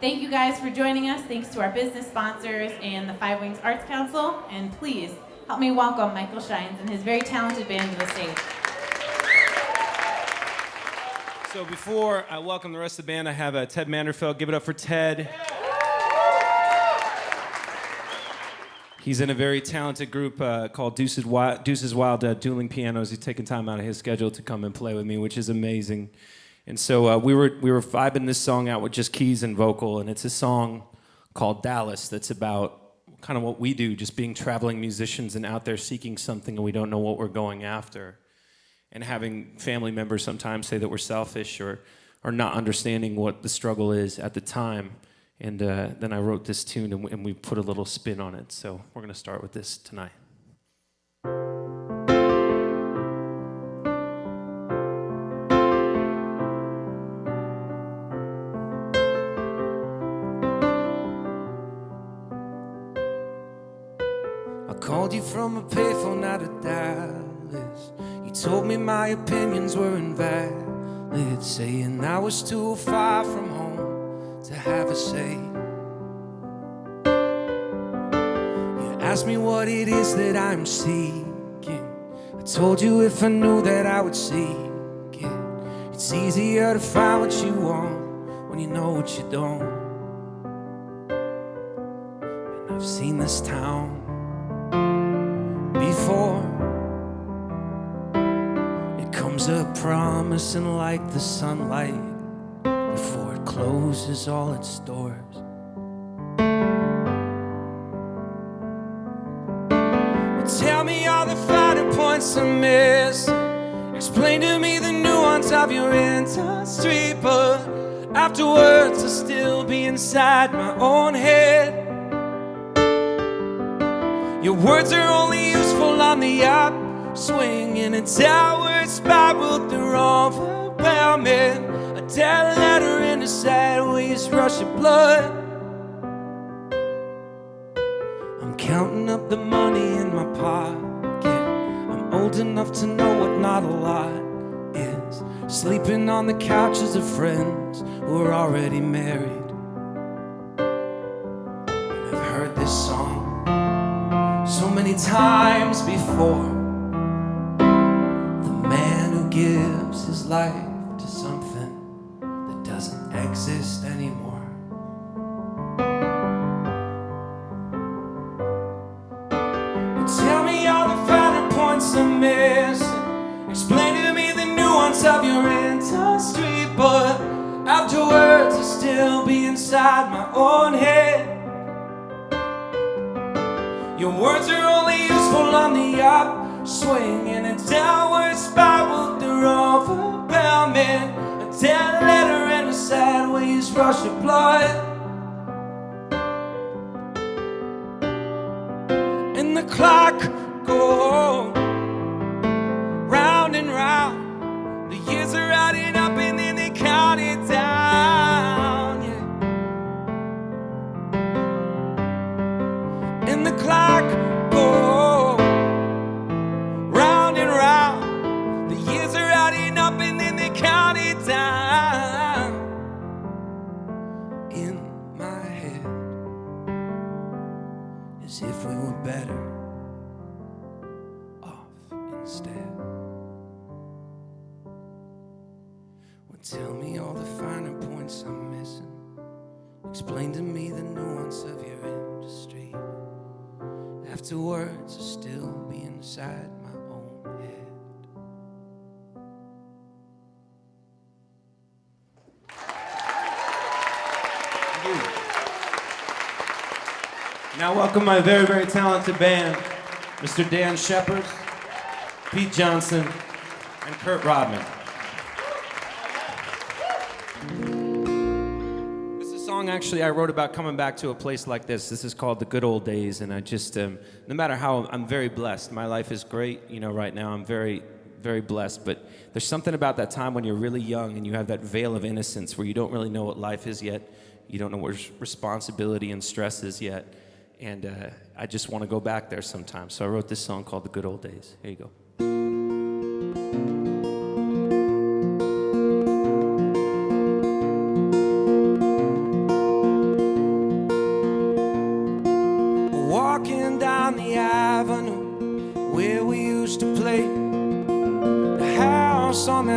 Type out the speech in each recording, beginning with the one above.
Thank you guys for joining us. Thanks to our business sponsors and the Five Wings Arts Council. And please help me welcome Michael Shynes and his very talented band to the stage. So before I welcome the rest of the band, I have Ted Manderfeld. Give it up for Ted. He's in a very talented group called Deuces Wild Dueling Pianos. He's taken time out of his schedule to come and play with me, which is amazing. And so we were vibing this song out with just keys and vocal, and it's a song called Dallas that's about kind of what we do, just being traveling musicians and out there seeking something and we don't know what we're going after. And having family members sometimes say that we're selfish or not understanding what the struggle is at the time. And then I wrote this tune and we put a little spin on it. So we're going to start with this tonight. I called you from a payphone out of Dallas. You told me my opinions were invalid, saying I was too far from home to have a say. You asked me what it is that I'm seeking. I told you if I knew that I would seek it. It's easier to find what you want when you know what you don't. And I've seen this town before. It comes up promising like the sunlight before it closes all its doors. Well, tell me all the finer points I'm missing. Explain to me the nuance of your industry, but afterwards I'll still be inside my own head. Your words are only useful on the upswing, in a downward spiral through overwhelming. A dead letter in a sideways rush of blood. I'm counting up the money in my pocket. I'm old enough to know what not a lot is. Sleeping on the couches of friends who are already married. And I've heard this song so many times before. The man who gives his life to something that doesn't exist anymore. Well, tell me all the finer points I'm missing. Explain to me the nuance of your industry, but afterwards I'll still be inside my own head. Your words are only useful on the upswing, in a downward spiral through overwhelming. A dead letter and a sideways rush of blood. And the clock goes round and round. The years are adding up and then they count it down, yeah. And the clock goes round and round. The years are adding up and then they count it down. In my head, as if we were better off instead. Well, tell me all the finer points I'm missing. Explain to me the nuance of your industry. Afterwards, I'll still be inside my own head. Thank you. Now welcome my very, very talented band, Mr. Dan Shepard, Pete Johnson, and Kurt Rodman. Actually, I wrote about coming back to a place like this. This is called The Good Old Days, and I just, no matter how, I'm very blessed. My life is great, you know, right now. I'm very, very blessed, but there's something about that time when you're really young and you have that veil of innocence where you don't really know what life is yet. You don't know what responsibility and stress is yet, and I just want to go back there sometimes. So I wrote this song called The Good Old Days. Here you go.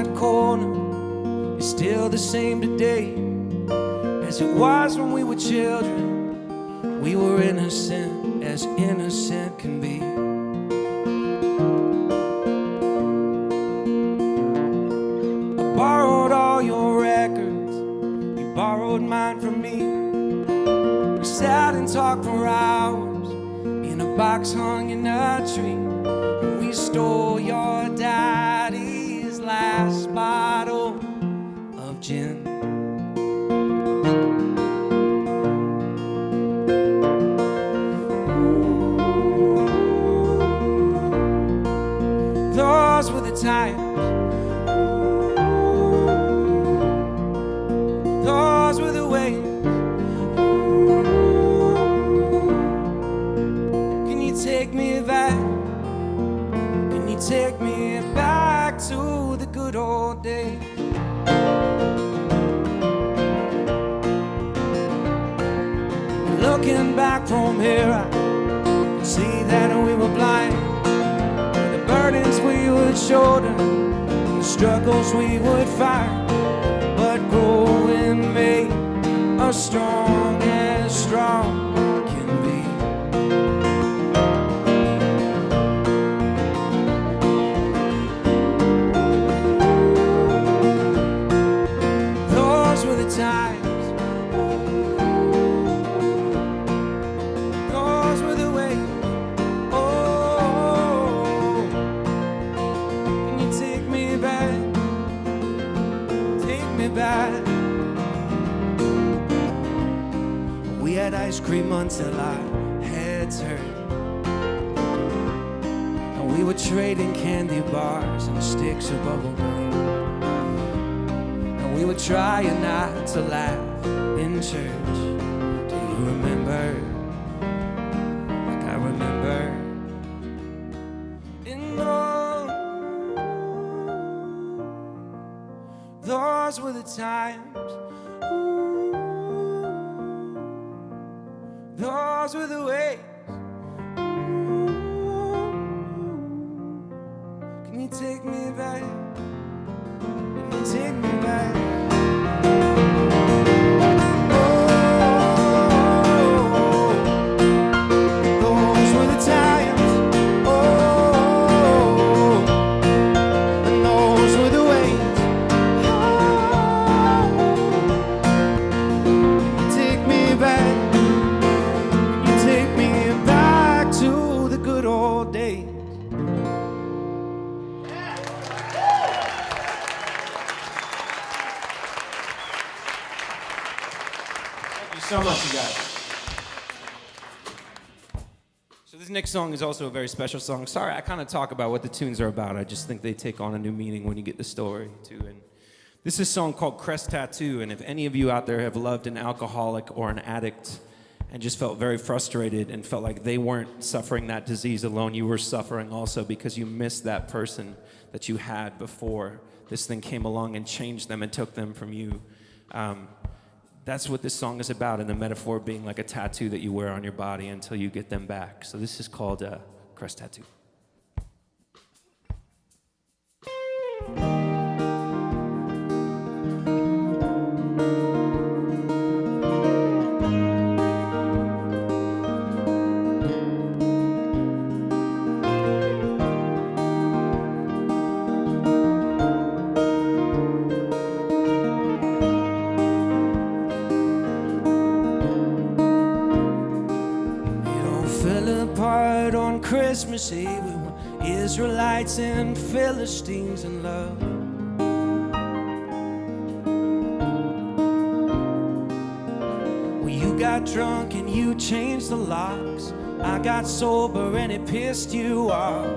that corner is still the same today as it was when we were children. We were innocent as innocent can be. I borrowed all your records, you borrowed mine from me. We sat and talked for hours in a box hung in a tree. And we stole your daddy's last bottle of gin. Those were the times. Those were the ways. Can you take me back? Can you take me back to the good old days? Looking back from here, I can see that we were blind. The burdens we would shoulder, the struggles we would fight. But growing made us strong as strong can be. Those were the times. Those were the ways. Oh, can you take me back? Take me back. We had ice cream until our heads hurt, and we were trading candy bars and sticks of bubble gum. And we were trying not to laugh in church. Do you remember? Like I remember. And oh, those were the times. Those were the ways. Can you take me back? Can you take me back? Oh, those were the times. Oh, and those were the ways. Can you take me back? Take me back to the good old days. Thank you so much, you guys. So this next song is also a very special song. Sorry, I kind of talk about what the tunes are about. I just think they take on a new meaning when you get the story, too. And this is a song called Crest Tattoo, and if any of you out there have loved an alcoholic or an addict and just felt very frustrated and felt like they weren't suffering that disease alone, you were suffering also because you missed that person that you had before this thing came along and changed them and took them from you. That's what this song is about, and the metaphor being like a tattoo that you wear on your body until you get them back. So this is called Crest Tattoo. On Christmas Eve, we were Israelites and Philistines in love. Well, you got drunk and you changed the locks. I got sober and it pissed you off.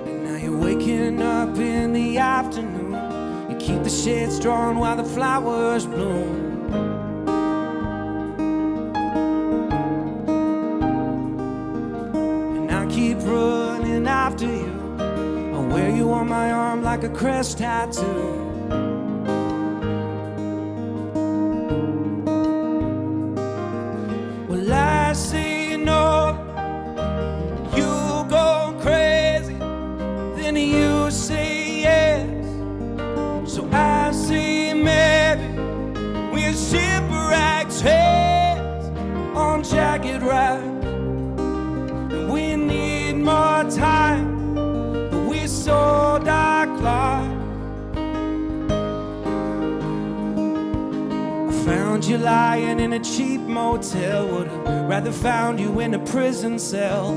And now you're waking up in the afternoon. You keep the shades drawn while the flowers bloom. Keep running after you. I wear you on my arm like a crest tattoo. Well, I say no, you go found you lying in a cheap motel. Would've rather found you in a prison cell.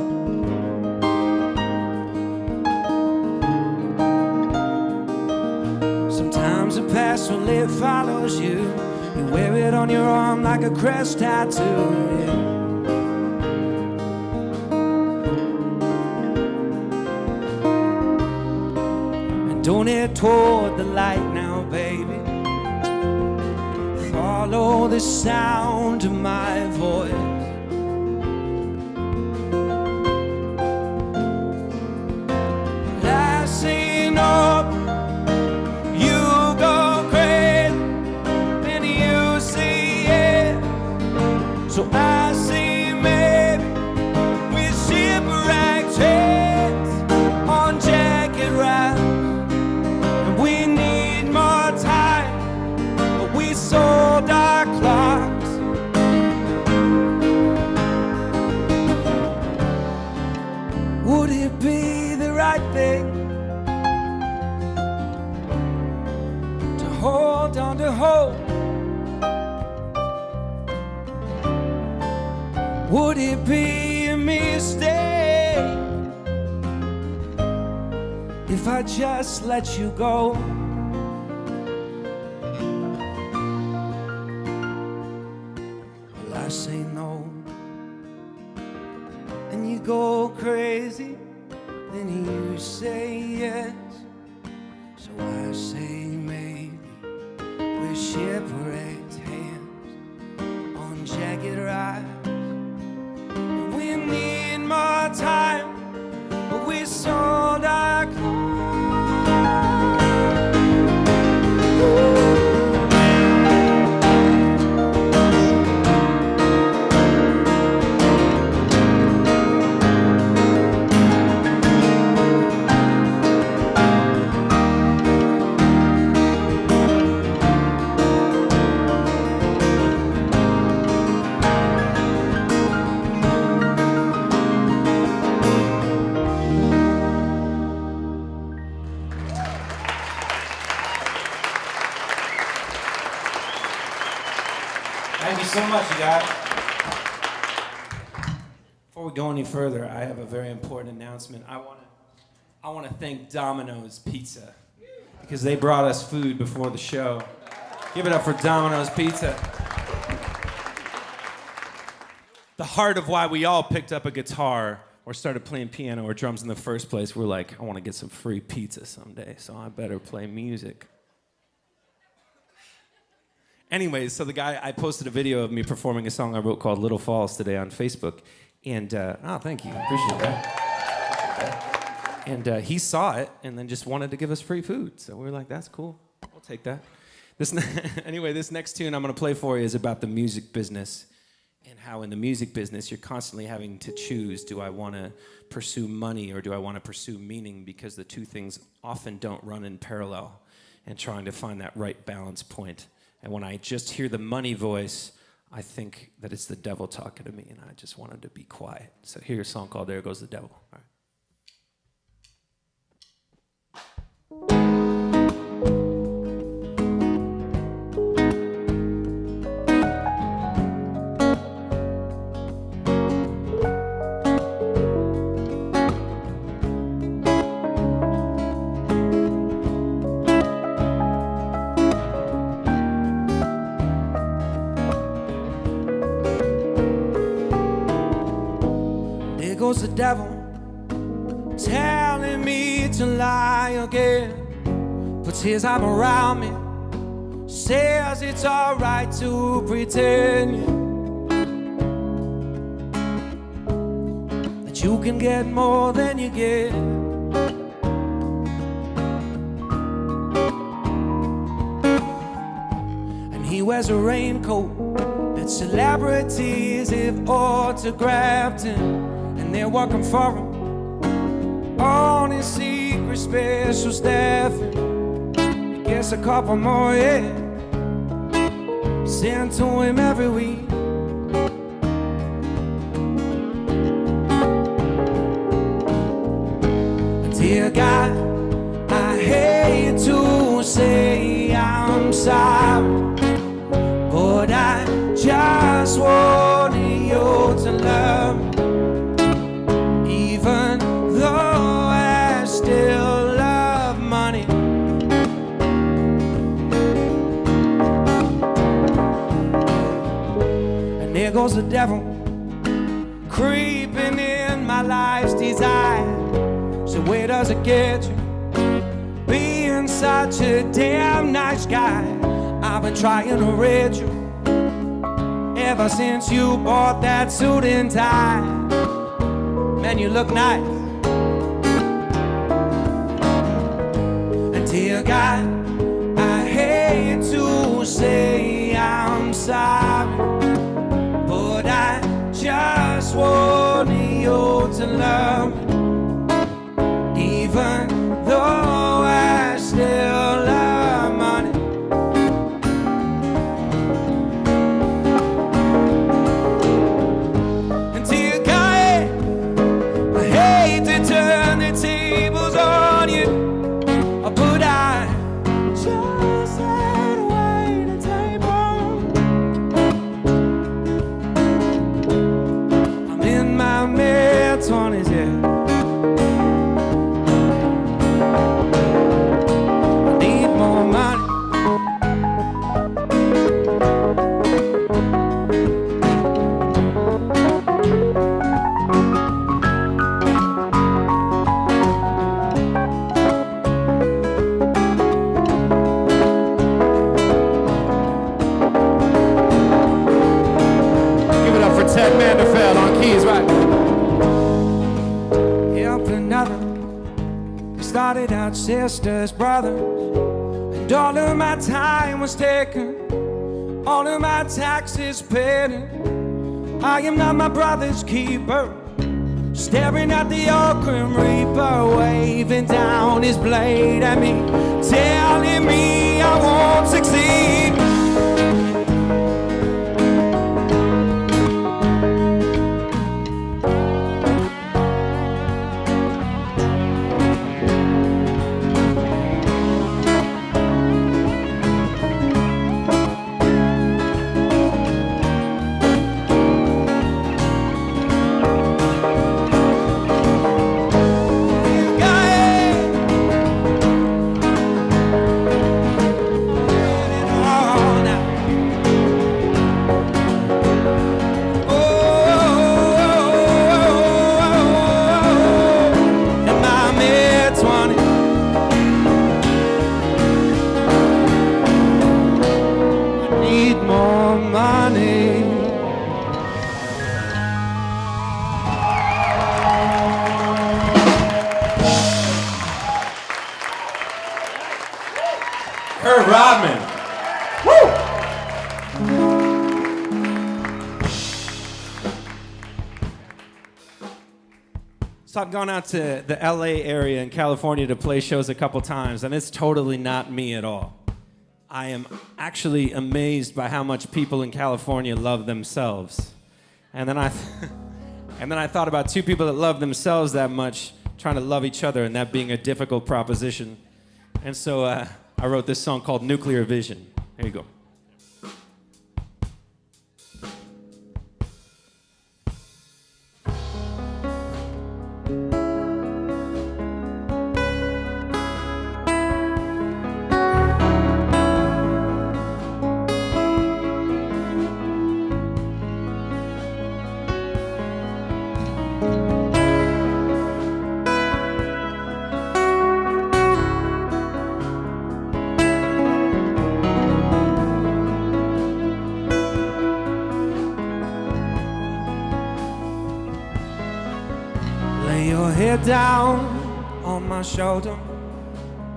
Sometimes the past, well, it follows you. You wear it on your arm like a crest tattoo, yeah. Don't head toward the light now, baby. Follow the sound of my voice. I say no, you go crazy, then you say yes. So I say maybe with shipwrecked heads on jacket racks. We need more time, but we sold our clocks. Would it be the right thing to hold on to hope? Would it be a mistake if I just let you go? Well, I say no, and you go crazy, then you say yes. So I say maybe with shipwrecked hands on jagged rides. And we need more time, but we sold our clothes. Thank you so much, you guys. Before we go any further, I have a very important announcement. I want to thank Domino's Pizza because they brought us food before the show. Give it up for Domino's Pizza. The heart of why we all picked up a guitar or started playing piano or drums in the first place. We're like, I want to get some free pizza someday, so I better play music. Anyways, so I posted a video of me performing a song I wrote called Little Falls today on Facebook. And, oh, thank you, appreciate that. And he saw it and then just wanted to give us free food. So we were like, that's cool, we'll take that. Anyway, this next tune I'm gonna play for you is about the music business and how in the music business you're constantly having to choose, do I wanna pursue money or do I wanna pursue meaning? Because the two things often don't run in parallel, and trying to find that right balance point. And when I just hear the money voice, I think that it's the devil talking to me, and I just wanted to be quiet. So here's a song called There Goes the Devil. All right. There goes the devil telling me to lie again. Puts his arm around me, says it's alright to pretend that you can get more than you get. And he wears a raincoat that celebrities have autographed him. And they're working for him on his secret special staffing. I guess a couple more, yeah, sent to him every week. Dear God, I hate to say I'm sorry, but I goes the devil, creeping in my life's desire. So where does it get you, being such a damn nice guy? I've been trying to read you ever since you bought that suit and tie. Man, you look nice. And dear God, I hate to say I'm sorry, but I just want you to love me, even though I still love money. And dear God, I hate to turn the tables on you, but I just had to wait a table. I'm in my mid-20s, yeah. I need more money. Give it up for Ted Manderfeld on keys, right? Help another. We started out sisters, brothers, and all of my time was taken, all of my taxes paid. I am not my brother's keeper, staring at the old grim reaper, waving down his blade at me, telling me I won't succeed. Kurt Rodman. Woo! So I've gone out to the LA area in California to play shows a couple times, and it's totally not me at all. I am actually amazed by how much people in California love themselves. And then I thought about two people that love themselves that much trying to love each other, and that being a difficult proposition. And so I wrote this song called Nuclear Vision. Here you go. Lay your head down on my shoulder,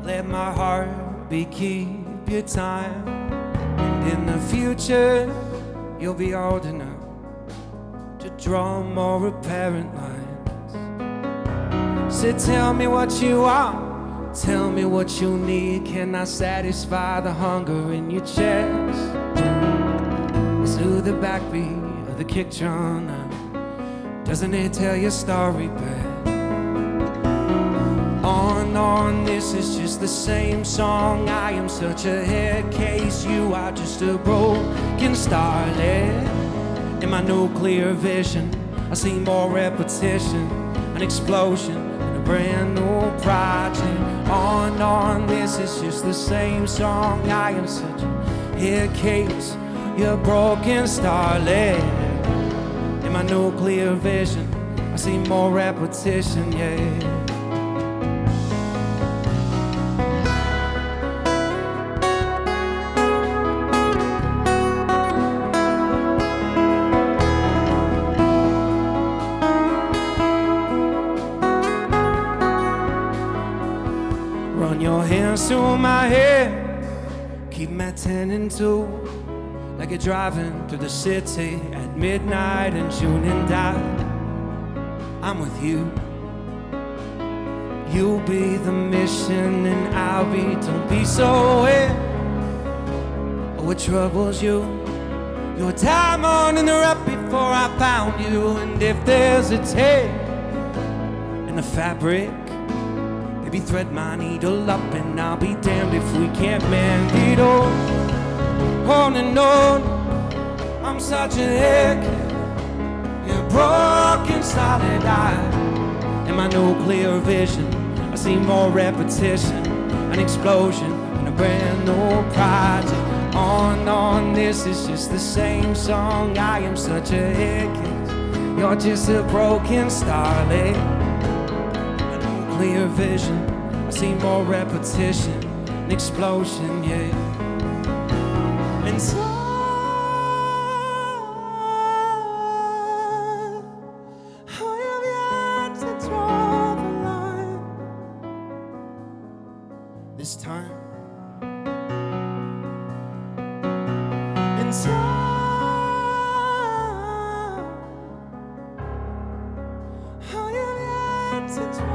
let my heart be keep your time. And in the future, you'll be old enough to draw more apparent lines. So tell me what you want, tell me what you need. Can I satisfy the hunger in your chest? To the backbeat of the kick drum, doesn't it tell your story, babe? On, this is just the same song. I am such a head case, you are just a broken starlet. In my nuclear vision, I see more repetition, an explosion, and a brand new project. On, this is just the same song. I am such a head case, you're a broken starlet. my nuclear vision, I see more repetition, yeah. Run your hands through my hair, keep my 10 and 2, like you're driving through the city at midnight in June and I'm with you. You'll be the mission and I'll be, don't be so aware of what troubles you. You're a diamond in the rough before I found you. And if there's a tear in the fabric, baby, thread my needle up and I'll be damned if we can't mend it all. On and on, I'm such a heck, you're broken solid eye. In my nuclear vision, I see more repetition, an explosion, and a brand new project. On, this is just the same song. I am such a heck, you're just a broken starlet. Clear vision, I see more repetition, an explosion, yeah. And so I have yet to draw the line this time. And so I have yet to draw.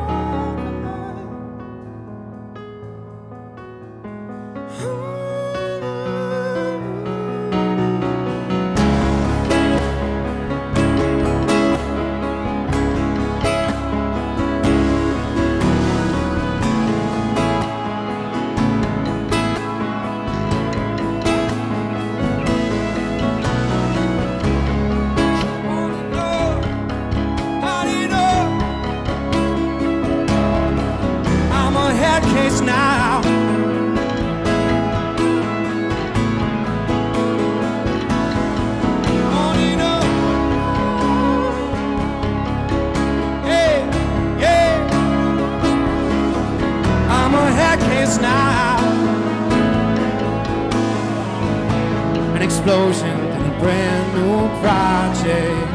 Now on, hey, yeah, I'm a head case now, an explosion in a brand new project.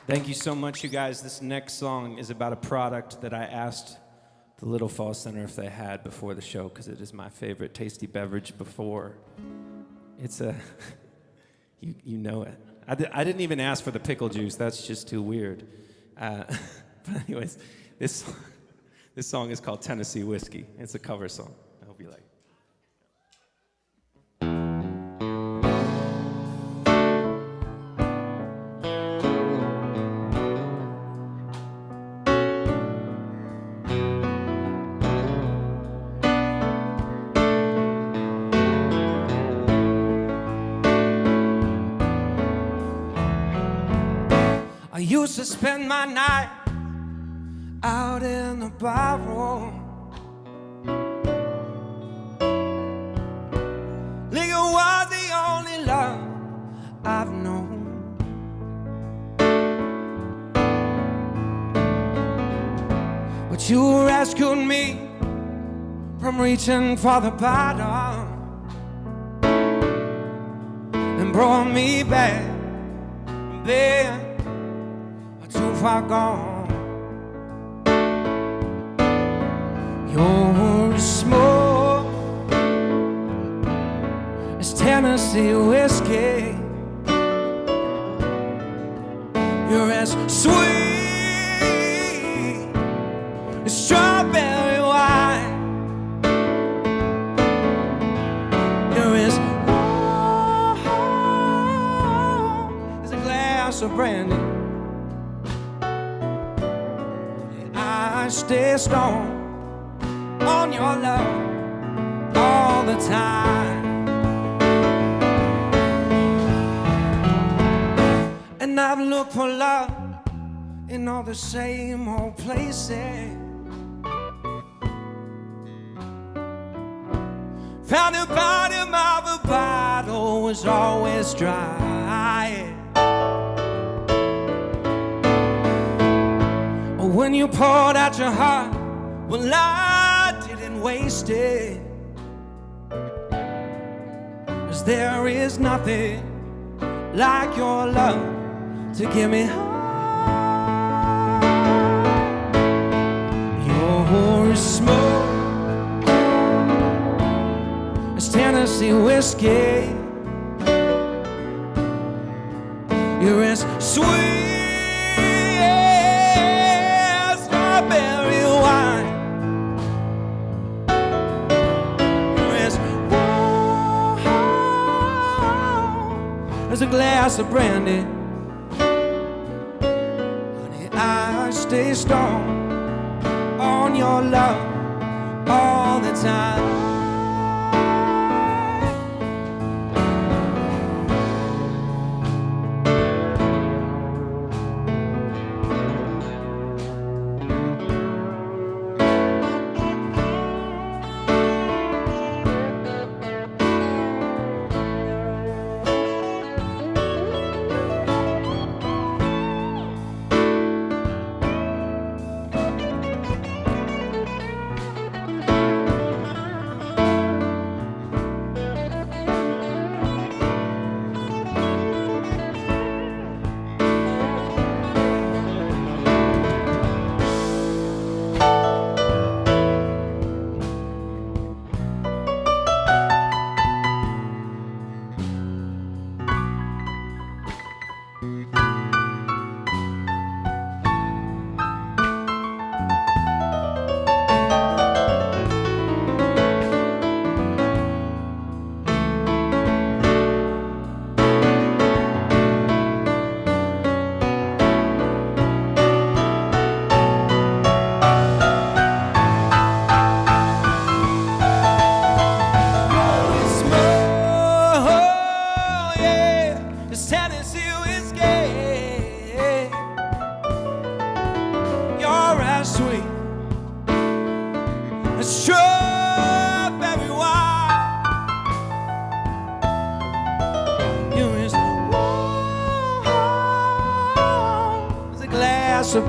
Thank you so much, you guys. This next song is about a product that I asked the Little Falls Center if they had before the show, because it is my favorite tasty beverage before. It's a, you know it. I didn't even ask for the pickle juice. That's just too weird. But anyways, this song is called Tennessee Whiskey. It's a cover song. I hope you like it. I used to spend my night out in the barroom. Liquor was the only love I've known. But you rescued me from reaching for the bottom and brought me back, babe. Too far gone. You're as smooth as Tennessee whiskey. You're as sweet as strawberry wine. You're as warm as a glass of brandy. I stay strong on your love all the time. And I've looked for love in all the same old places. Found the bottom of a bottle was always dry. When you poured out your heart, well, I didn't waste it. 'Cause there is nothing like your love to give me heart. You're as smooth as Tennessee whiskey. You're as sweet as strawberry wine. You're as warm as a glass of brandy. Honey, I stay strong on your love all the time.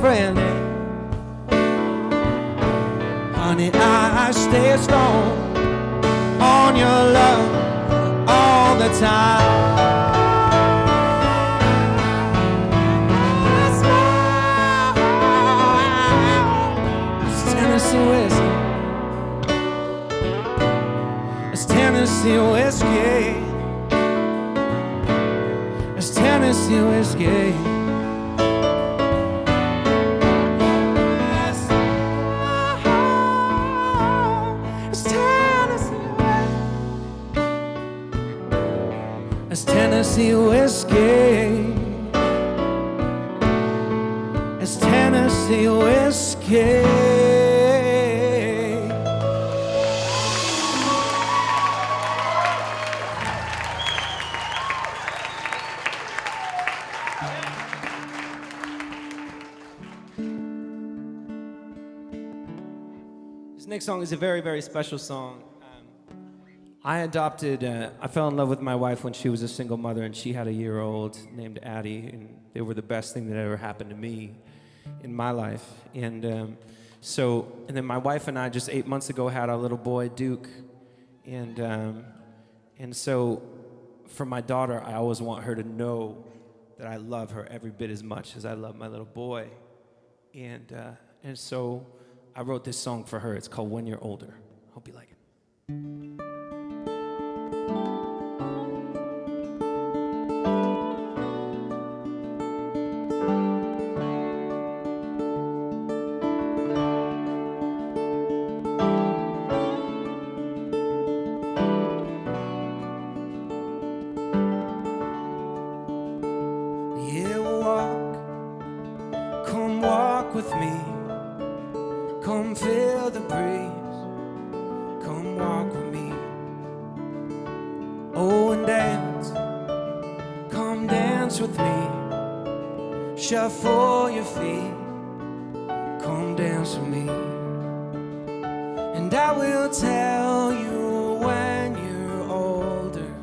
Brandy. Honey, I stay strong on your love all the time. It's Tennessee whiskey. It's Tennessee whiskey. It's Tennessee whiskey. Tennessee whiskey. It's Tennessee whiskey. This next song is a very, very special song. I fell in love with my wife when she was a single mother, and she had a year-old named Addie, and they were the best thing that ever happened to me in my life. And then my wife and I just 8 months ago had our little boy, Duke. And so for my daughter, I always want her to know that I love her every bit as much as I love my little boy. And so I wrote this song for her. It's called When You're Older. Hope you like it. With me, come feel the breeze, come walk with me. Oh, and dance, come dance with me. shuffle your feet, come dance with me. And I will tell you when you're older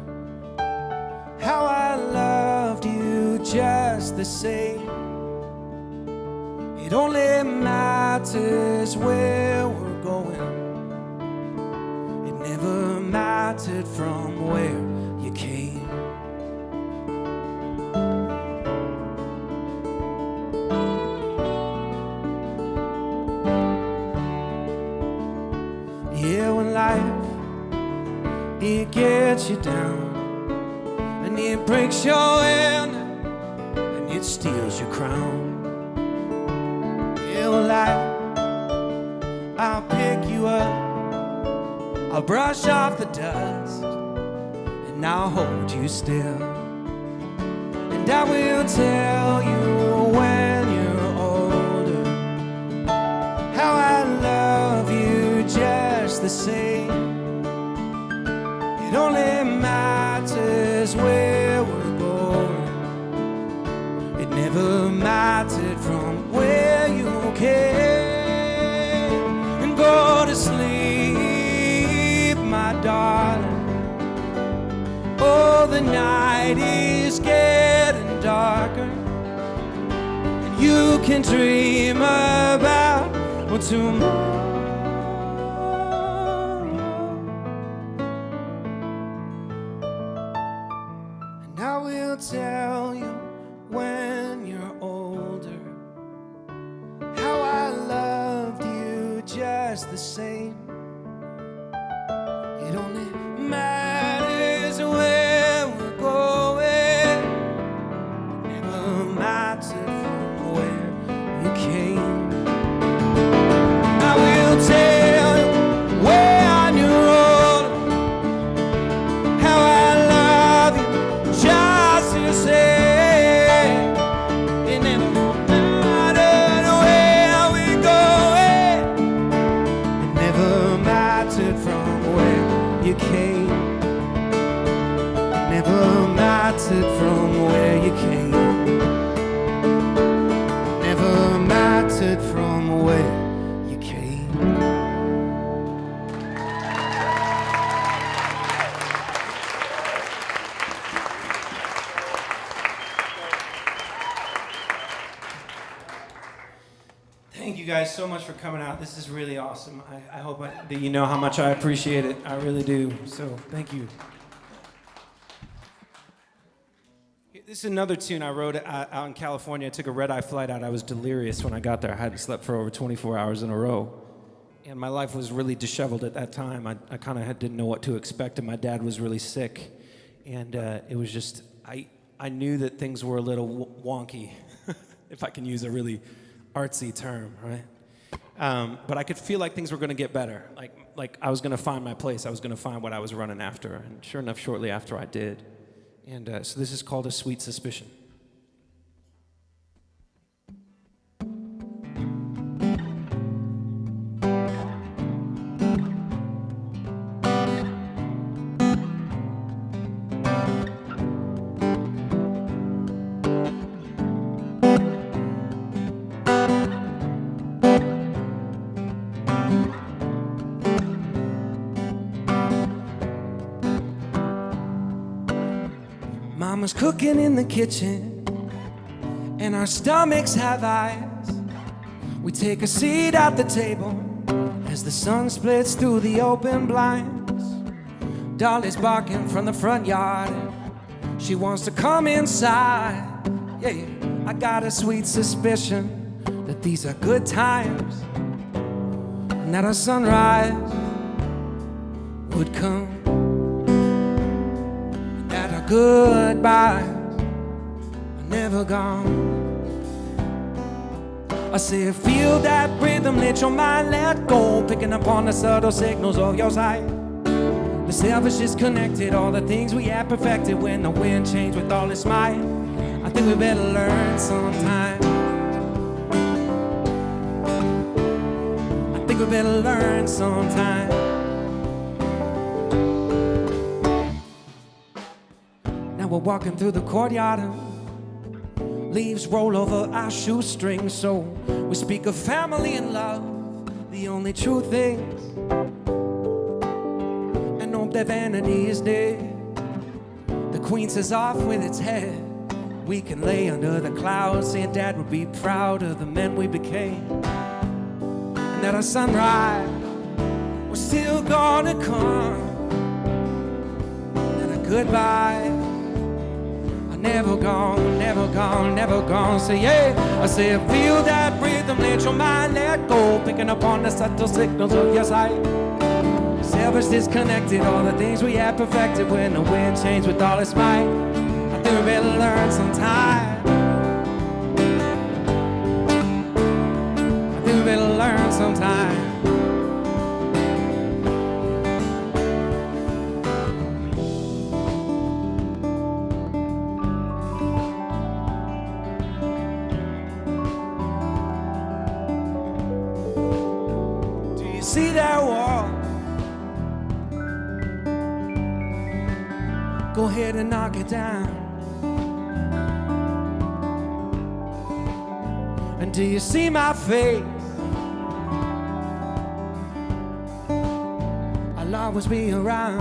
how I loved you just the same. It only matters where we're going. It never mattered from where you came. Yeah, when life, it gets you down, and it breaks your hand, and it steals your crown. Yeah, well, I'll pick you up, I'll brush off the dust, and I'll hold you still. And I will tell you when you're older how I love you just the same. It only matters where we're going. It never mattered from where you came. And go to sleep, my darling. Oh, the night is getting darker, and you can dream about tomorrow. And I will tell you when you're older how I loved you just the same. It only matters where we're going. It never mattered from where you came. I will tell you when you're older how I love you just the same. It never mattered where we're going. It never mattered from where you came. It never mattered from where you came. It never mattered from where you came. Thank you guys so much for coming out. This is really awesome. I hope that you know how much I appreciate it. I really do. So thank you. This is another tune I wrote out in California. I took a red-eye flight out. I was delirious when I got there. I hadn't slept for over 24 hours in a row. And my life was really disheveled at that time. I kind of didn't know what to expect, and my dad was really sick. And it was just, I knew that things were a little wonky, if I can use a really artsy term, right? But I could feel like things were going to get better. Like I was going to find my place. I was going to find what I was running after. And sure enough, shortly after I did. And so this is called A Sweet Suspicion. Mama's cooking in the kitchen, and our stomachs have eyes. We take a seat at the table as the sun splits through the open blinds. Dolly's barking from the front yard, and she wants to come inside. Yeah, I got a sweet suspicion that these are good times, and that a sunrise would come. Goodbyes are never gone. I say, feel that rhythm, let your mind let go, picking up on the subtle signals of your sight. The selfish is connected, all the things we had perfected when the wind changed with all its might. I think we better learn sometime. I think we better learn sometime. We're walking through the courtyard, Leaves roll over our shoestrings, so we speak of family and love, the only true things. And hope that vanity is dead. The queen says off with its head. We can lay under the clouds, saying Dad would be proud of the men we became. And at our sunrise, we're still gonna come. And a goodbye, never gone, never gone, never gone. Say yeah, I say feel that rhythm, let your mind let go, picking up on the subtle signals of your sight. Selfish disconnected, all the things we had perfected when the wind changed with all its might. I think we better learn sometime. I think we better learn sometime. See that wall? Go ahead and knock it down. And do you see my face? I'll always be around.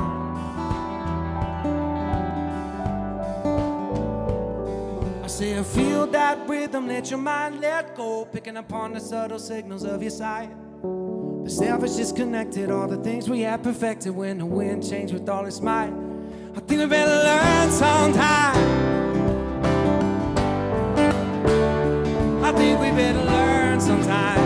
I say I feel that rhythm, let your mind let go, picking up on the subtle signals of your sight. The selfish disconnected, all the things we had perfected when the wind changed with all its might. I think we better learn sometime. I think we better learn sometime.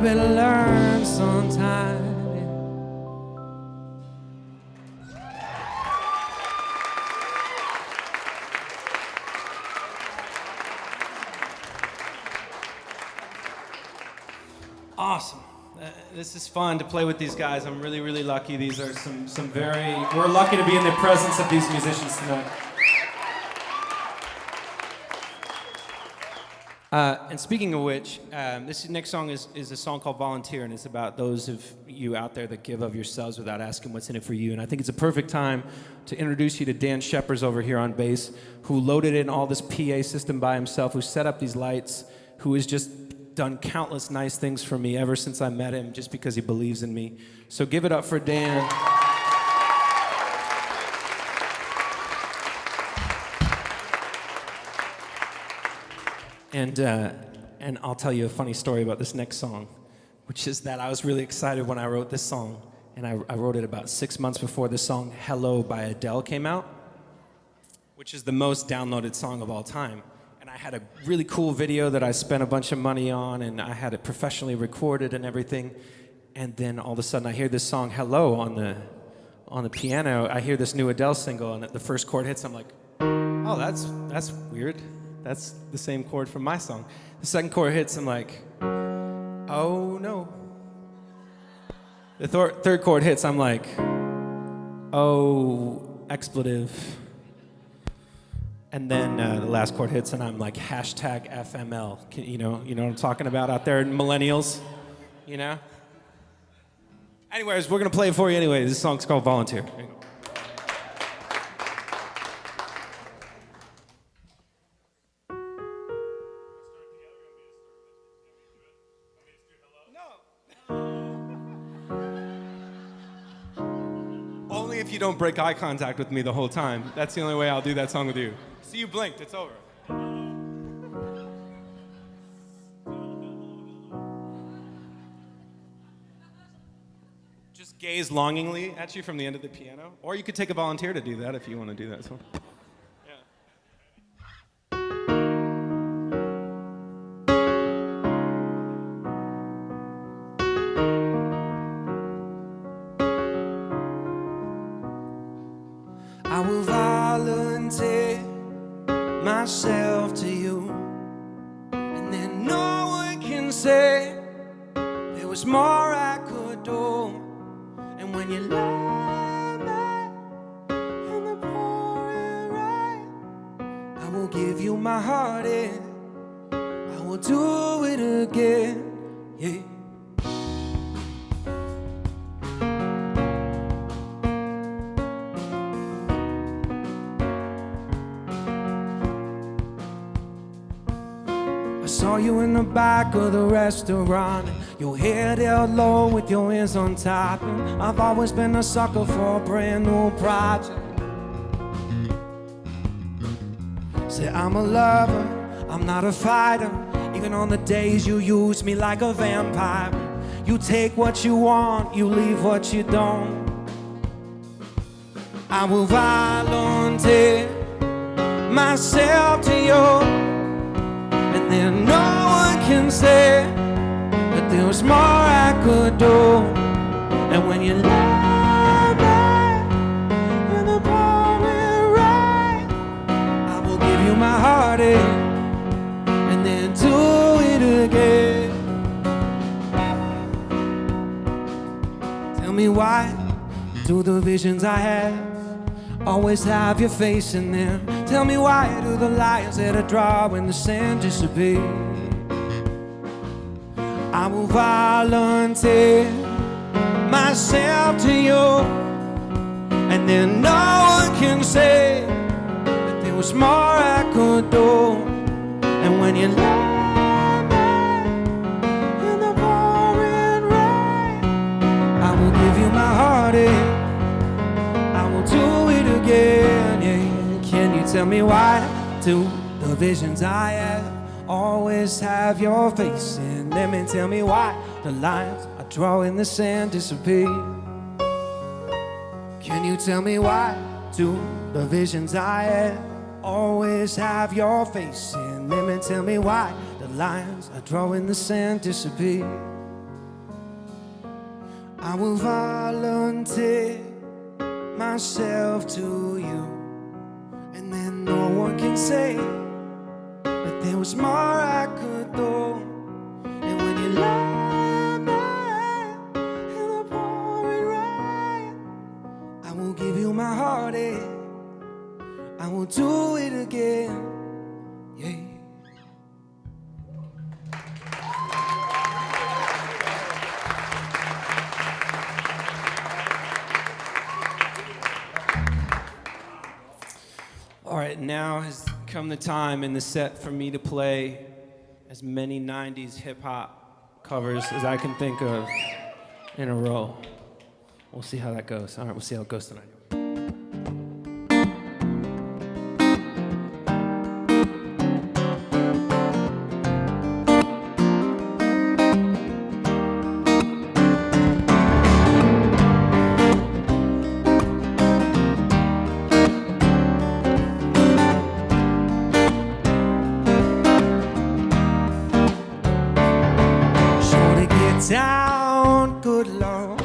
Better learn sometime. Awesome. This is fun to play with these guys. I'm really, really lucky. These are some very, we're lucky to be in the presence of these musicians tonight. And speaking of which, this next song is a song called Volunteer, and it's about those of you out there that give of yourselves without asking what's in it for you. And I think it's a perfect time to introduce you to Dan Shepherd's over here on bass, who loaded in all this PA system by himself, who set up these lights, who has just done countless nice things for me ever since I met him, just because he believes in me. So give it up for Dan. And I'll tell you a funny story about this next song, which is that I was really excited when I wrote this song, and I wrote it about 6 months before the song Hello by Adele came out, which is the most downloaded song of all time. And I had a really cool video that I spent a bunch of money on, and I had it professionally recorded and everything. And then all of a sudden I hear this song Hello on the piano. I hear this new Adele single, and the first chord hits, I'm like, oh, that's weird. That's the same chord from my song. The second chord hits, I'm like, oh no. The third chord hits, I'm like, oh, expletive. And then the last chord hits, and I'm like, hashtag FML. You know what I'm talking about out there, millennials? You know? Anyways, we're gonna play it for you anyway. This song's called Volunteer. Here you go. Only if you don't break eye contact with me the whole time. That's the only way I'll do that song with you. See, you blinked, it's over. Just gaze gaze longingly at you from the end of the piano. Or you could take a volunteer to do that if you want to do that. So. I will volunteer myself to you, and then no one can say there was more I could do. And when you love me in the pouring rain, I will give you my heart and I will do it again, yeah. Saw you in the back of the restaurant, your head held low with your hands on top. And I've always been a sucker for a brand new project. Say I'm a lover, I'm not a fighter. Even on the days you use me like a vampire. You take what you want, you leave what you don't. I will volunteer myself to you, and then no one can say that there was more I could do. And when you love me in the pouring rain, I will give you my heart and then do it again. Tell me why do the visions I have always have your face in them? Tell me why do the lines that I draw in the sand disappear? I will volunteer myself to you, and then no one can say that there was more I could do. And when you love me in the pouring rain, I will give you my heart and I will do it again, yeah. Can you tell me why do the visions I have always have your face in them? And tell me why the lines I draw in the sand disappear? Can you tell me why do the visions I have always have your face in them? And tell me why the lines I draw in the sand disappear? I will volunteer myself to you, and then no one can say that there was more I could do. And when you love me in the pouring rain, I will give you my heart and I will do it again, yeah. All right, now has come the time in the set for me to play as many 90s hip-hop covers as I can think of in a row. We'll see how that goes. All right, we'll see how it goes tonight. Down, good Lord,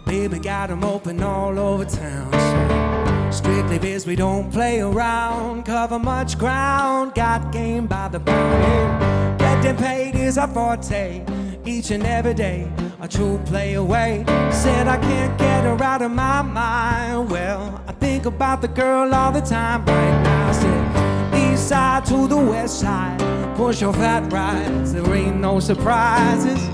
baby got 'em open all over town. So strictly biz, we don't play around, cover much ground, got game by the pound. Getting paid is our forte, each and every day, a true play away. Said I can't get her out of my mind. Well, I think about the girl all the time right now. Said east side to the west side, push your fat rides, there ain't no surprises.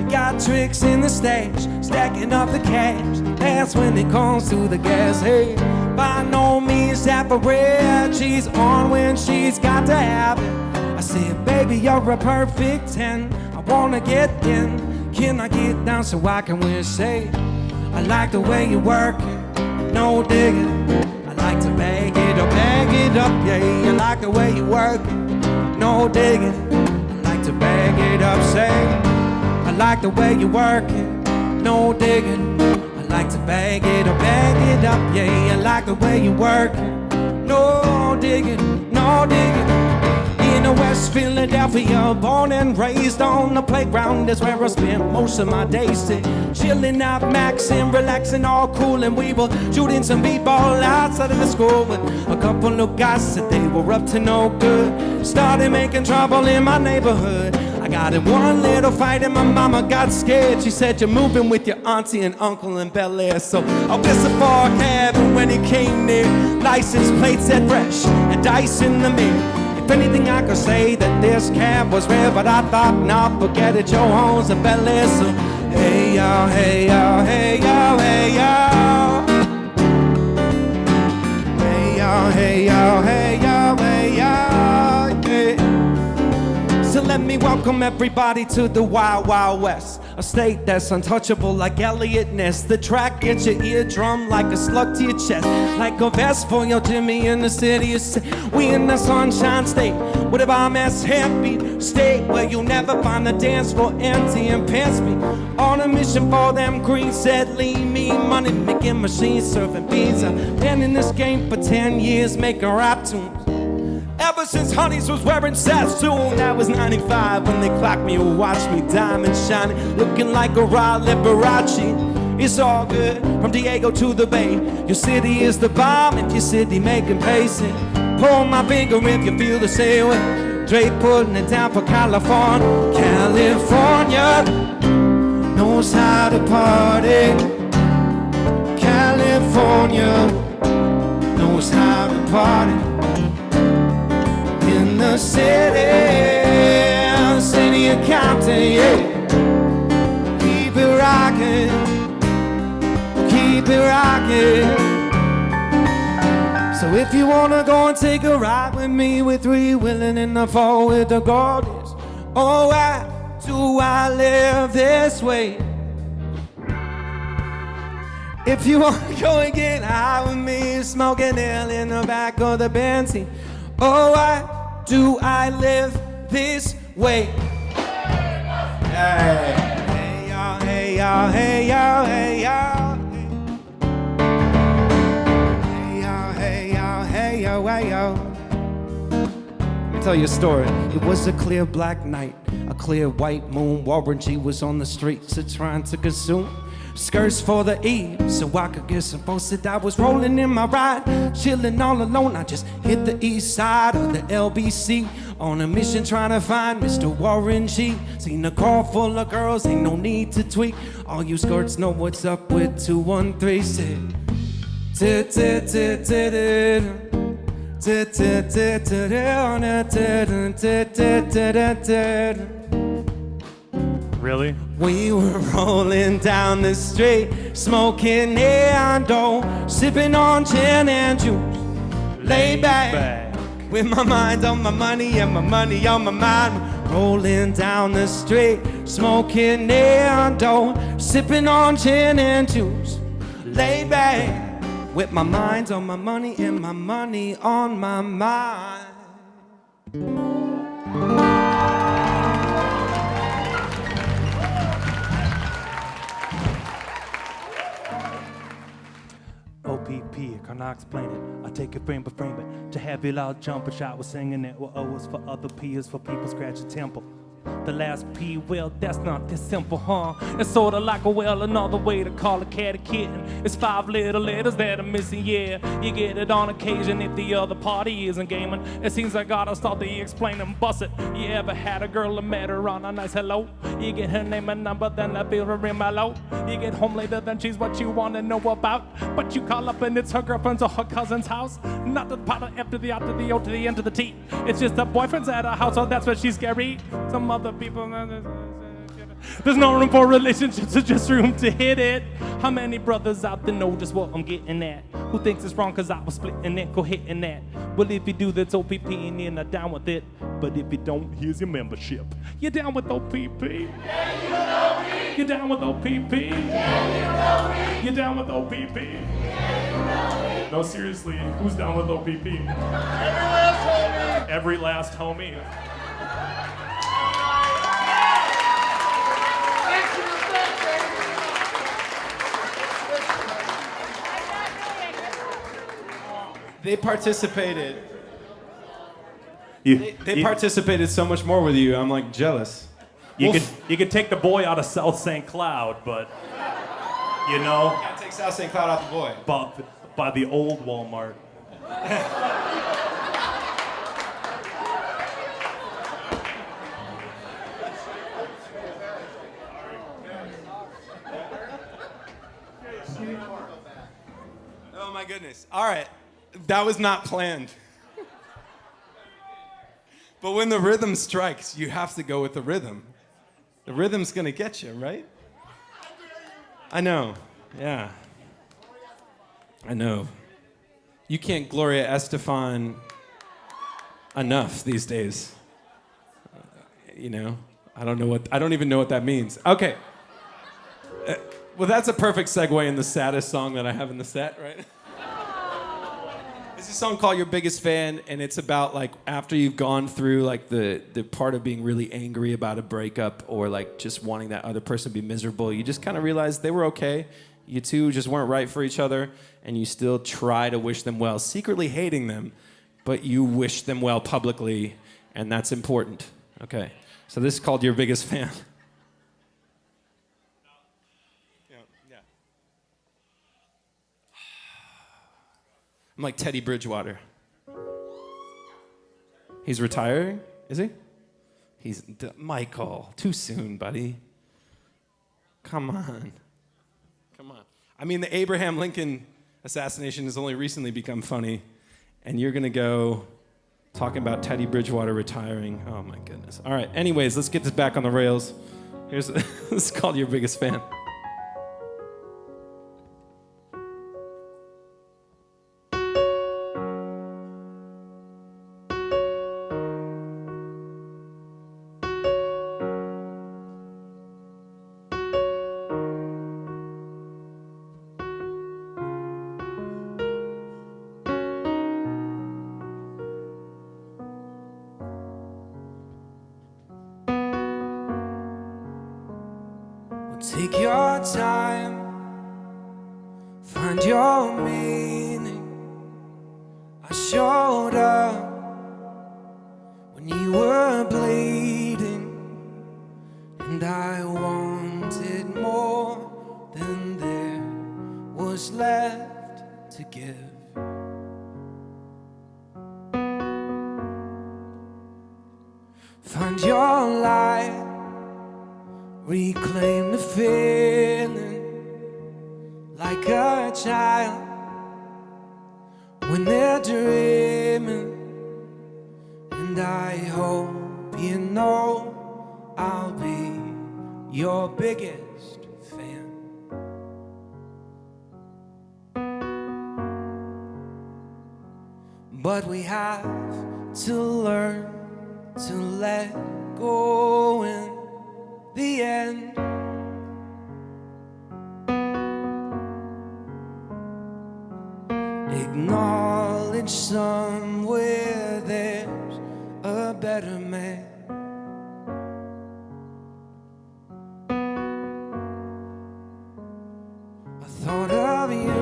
Got tricks in the stage, stacking up the cash. That's when it comes to the gas. Hey, by no means average, she's on when she's got to have it. I said, baby, you're a perfect 10. I wanna get in. Can I get down so I can win? Say, I like the way you work it, no digging. I like to bag it up, yeah. I like the way you work it, no digging. I like to bag it up, say, I like the way you work it, no digging. I Like to bag it or bag it up, yeah, I like the way you work. No digging, no digging. In West Philadelphia, born and raised on the playground, that's where I spent most of my days. Chilling out, maxing, relaxing, all cool, and we were shooting some b-ball outside of the school. But a couple of guys said they were up to no good, started making trouble in my neighborhood. I got in one little fight and my mama got scared. She said, you're moving with your auntie and uncle in Bel Air. So I whistled for a cab, and when he came near, license plate said fresh and dice in the mirror. If anything I could say that this cab was rare, but I thought, nah, forget it, your home's in Bel Air. So hey y'all, hey y'all, hey y'all, hey y'all. Hey y'all, hey y'all, hey y'all, hey y'all, yeah. So let me welcome everybody to the Wild Wild West, a state that's untouchable like Elliot Ness. The track gets your eardrum like a slug to your chest, like a vest for your Jimmy in the city. We in the Sunshine State, with a bomb-ass happy state where you'll never find the dance floor empty and pants me. On a mission for them green said lean me money making machines serving beans. I've been in this game for 10 years making rap tunes. Ever since Honeys was wearing Sassoon. That was 95 when they clocked me or watched me diamond shining, looking like a raw Liberace. It's all good from Diego to the Bay. Your city is the bomb if your city making pacing. Pull my finger if you feel the same way. Dre putting it down for California. California knows how to party. California knows how to party. In the city of Compton, yeah. Keep it rockin', keep it rockin'. So if you wanna go and take a ride with me, we're three-wheeling in the fall with the Goldies. Oh, why do I live this way? If you wanna go and get high with me, smoking L in the back of the Benzie. Oh, why do I live this way? Hey, hey y'all, hey y'all, hey y'all, hey y'all. Hey y'all, hey y'all, hey y'all, hey y'all. Let me tell you a story. It was a clear black night, a clear white moon. Warren G was on the streets trying to consume skirts for the eve, so I could get some posted. I was rolling in my ride, chilling all alone. I just hit the east side of the LBC on a mission trying to find Mr. Warren G. Seen a car full of girls, ain't no need to tweak. All you skirts know what's up with 213. Said Really? we were rolling down the street, smoking Ando, sipping on gin and juice. Lay back, with my mind on my money and my money on my mind. Rolling down the street, smoking Ando, sipping on gin and juice. Lay back, with my mind on my money and my money on my mind. OPP, I cannot explain it. I take it frame by frame, but to have it all jump, which I was singing it. Well, O is for other, P is for people scratch a temple. The last P, well, that's not this simple, huh? It's sorta like a well, another way to call a cat a kitten. It's 5 little letters that are missing, yeah. You get it on occasion if the other party isn't gaming. It seems I gotta start to explain and bust it. You ever had a girl and met her on a nice hello? You get her name and number, then I feel her in my low. You get home later, then she's what you wanna know about. But you call up and it's her girlfriend's or her cousin's house. Not the part of F to the R to the O to the N to the T. It's just the boyfriend's at her house, so that's where she's scary. Some other people, there's no room for relationships, there's just room to hit it. How many brothers out there know just what I'm getting at? Who thinks it's wrong cause I was splitting it, go hitting that? Well, if you do, that's OPP and you're not down with it. But if you don't, here's your membership. You're down with OPP. Yeah, you're down with OPP. Yeah, you're down with OPP. Yeah, no, seriously, who's down with OPP? Every last homie. They participated. You, They you, participated so much more with you. I'm like jealous. you Well, could take the boy out of South St. Cloud, but you know, Can't take South St. Cloud off the boy. by the old Walmart. Oh my goodness. All right. That was not planned. But when the rhythm strikes, you have to go with the rhythm. The rhythm's gonna get you, right? I know. Yeah. I know. You can't Gloria Estefan enough these days. You know? I don't even know what that means. Okay. Well, that's a perfect segue in the saddest song that I have in the set, right? It's a song called Your Biggest Fan, and it's about like after you've gone through like the part of being really angry about a breakup or like just wanting that other person to be miserable, you just kind of realize they were okay. You two just weren't right for each other, and you still try to wish them well, secretly hating them, but you wish them well publicly, and that's important. Okay, so this is called Your Biggest Fan. I'm like Teddy Bridgewater. He's retiring, is he? Michael, too soon, buddy. Come on. I mean, the Abraham Lincoln assassination has only recently become funny, and you're gonna go talking about Teddy Bridgewater retiring. Oh my goodness. All right, anyways, let's get this back on the rails. This is called Your Biggest Fan. Take your time, find your meaning. I showed up when you were bleeding, and I wanted more than there was left to give. Find your light, reclaim the feeling like a child when they're dreaming. And I hope you know I'll be your biggest fan. But we have to learn to let go in the end. Acknowledge somewhere there's a better man. I thought of you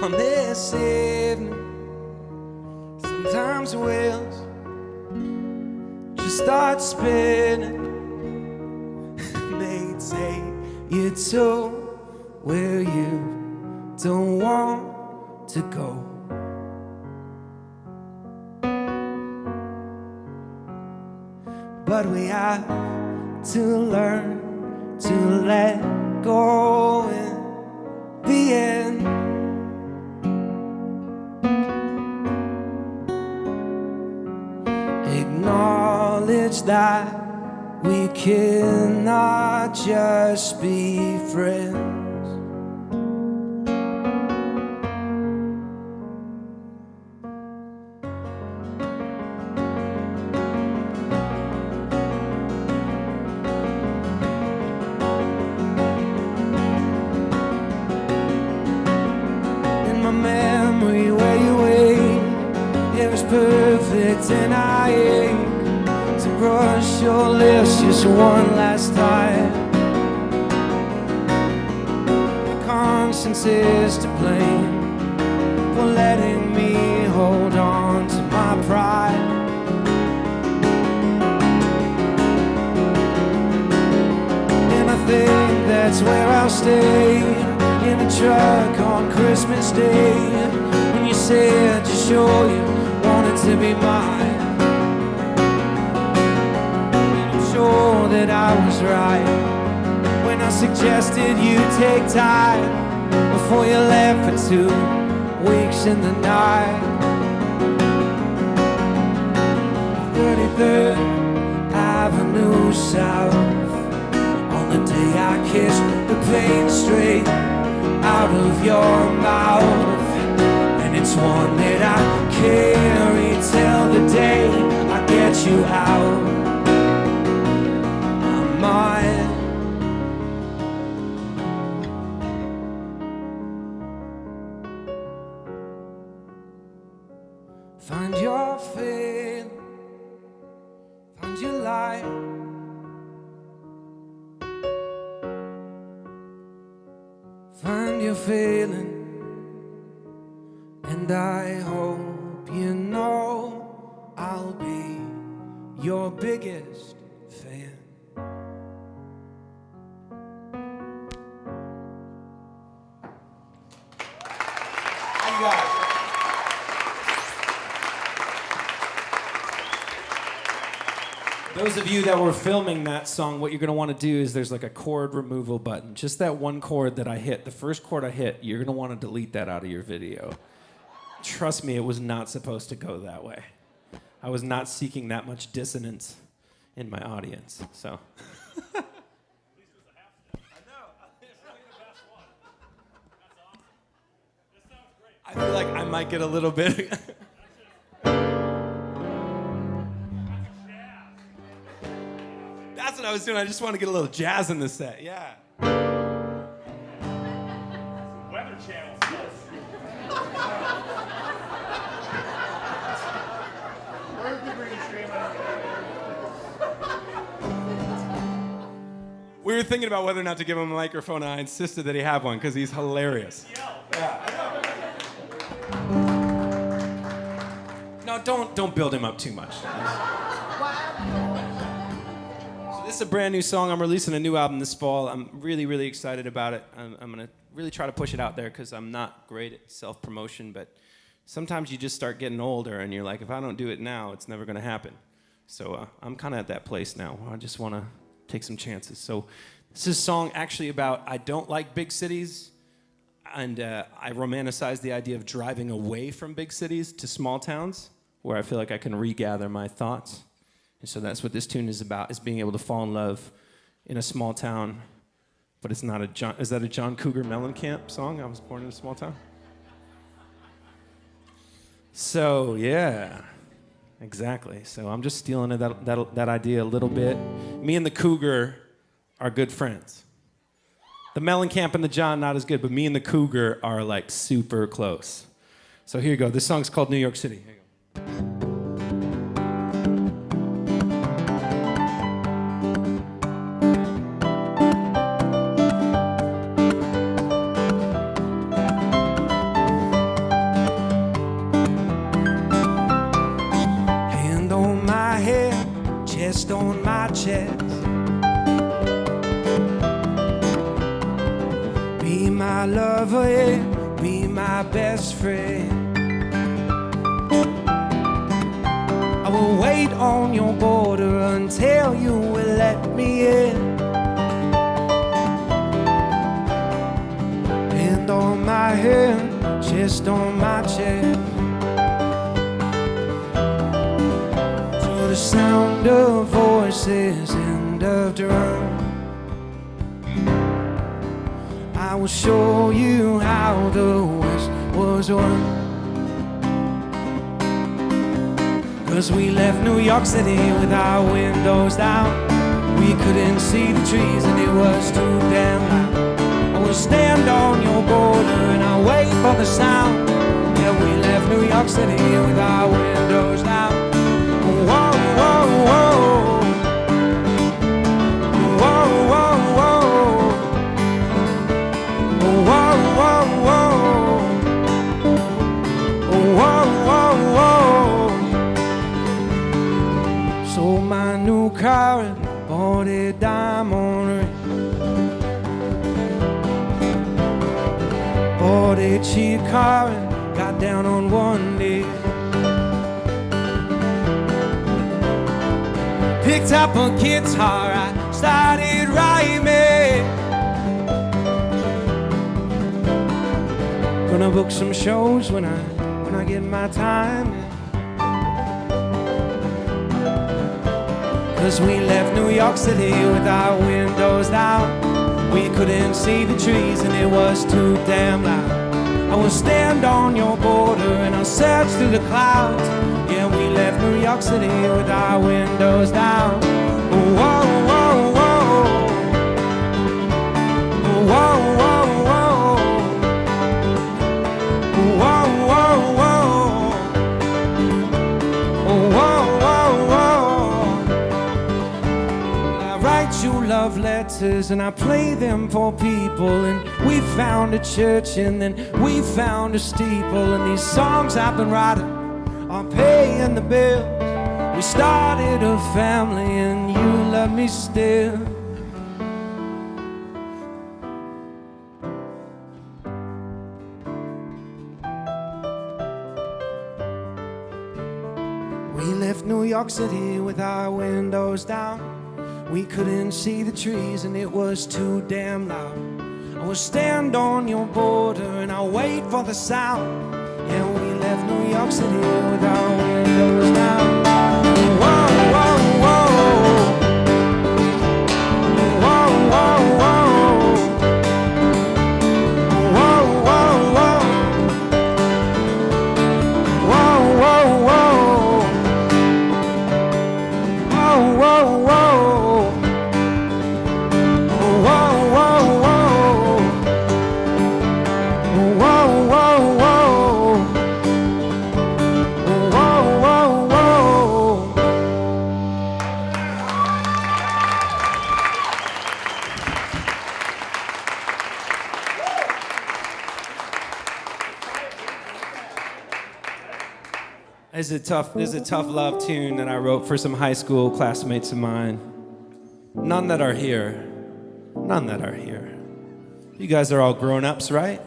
on this evening. Sometimes wheels just start spinning. They take you to where you don't want to go. But we have to learn to let go in the end. Acknowledge that we cannot just be friends. In my memory where you wait, it was perfect and I ache to brush your lips just one last time. My conscience is to blame, for letting me hold on to my pride. And I think that's where I'll stay, in a truck on Christmas Day. When you said you're sure you wanted to be mine, I'm sure that I was right when I suggested you take time before you left for 2 weeks in the night. 33rd Avenue South, on the day I kissed the pain straight out of your mouth. And it's one that I carry till the day I get you out my mind. Find your faith, find your light. Find your feeling, and I hope you know I'll be your biggest fan. You guys. Those of you that were filming that song, what you're going to want to do is there's like a chord removal button. Just that one chord that I hit, the first chord I hit, you're going to want to delete that out of your video. Trust me, it was not supposed to go that way. I was not seeking that much dissonance in my audience, so. I feel like I might get a little bit. That's what I was doing. I just want to get a little jazz in the set. Yeah. Weather Channel stuff. Where's the green screen? We were thinking about whether or not to give him a microphone, and I insisted that he have one because he's hilarious. No, don't build him up too much. This is a brand new song. I'm releasing a new album this fall. I'm really, really excited about it. I'm going to really try to push it out there because I'm not great at self-promotion, but sometimes you just start getting older and you're like, if I don't do it now, it's never going to happen. So I'm kind of at that place now where I just want to take some chances. So this is a song actually about I don't like big cities, and I romanticize the idea of driving away from big cities to small towns where I feel like I can regather my thoughts. And so that's what this tune is about, is being able to fall in love in a small town. But it's not a John, is that a John Cougar Mellencamp song? I was born in a small town. So yeah, exactly. So I'm just stealing that idea a little bit. Me and the Cougar are good friends. The Mellencamp and the John, not as good, but me and the Cougar are like super close. So here you go. This song's called New York City. Here you go. Chest on my chest, be my lover, yeah, be my best friend. I will wait on your border until you will let me in. Hand on my head, chest on my chest, the sound of voices and of drum. I will show you how the West was won. 'Cause we left New York City with our windows down. We couldn't see the trees and it was too damn loud. I will stand on your border and I'll wait for the sound. Yeah, we left New York City with our windows down. Whoa, whoa, whoa. Whoa, whoa, whoa. Whoa, whoa, whoa. bought a cheap car and got down on one knee. Picked up a guitar, I started rhyming. Gonna book some shows when I get my time. 'Cause we left New York City with our windows down. We couldn't see the trees and it was too damn loud. I will stand on your border and I'll search through the clouds. Yeah, we left New York City with our windows down. Whoa, whoa, whoa. Whoa, whoa, whoa. Whoa, whoa, whoa. Whoa, whoa, whoa. I write you love letters and I play them for people. And we found a church and then we found a steeple. And these songs I've been writing are paying the bills. We started a family and you love me still. We left New York City with our windows down. We couldn't see the trees and it was too damn loud. I will stand on your border and I'll wait for the sound. Yeah, we left New York City with our windows down. Whoa, whoa, whoa. Whoa, whoa, whoa. Whoa, whoa, whoa. Whoa, whoa, whoa. Whoa, whoa, whoa. Whoa, whoa, whoa. Whoa, whoa, whoa. Whoa, whoa, whoa. This is a tough love tune that I wrote for some high school classmates of mine. None that are here. None that are here. You guys are all grown-ups, right?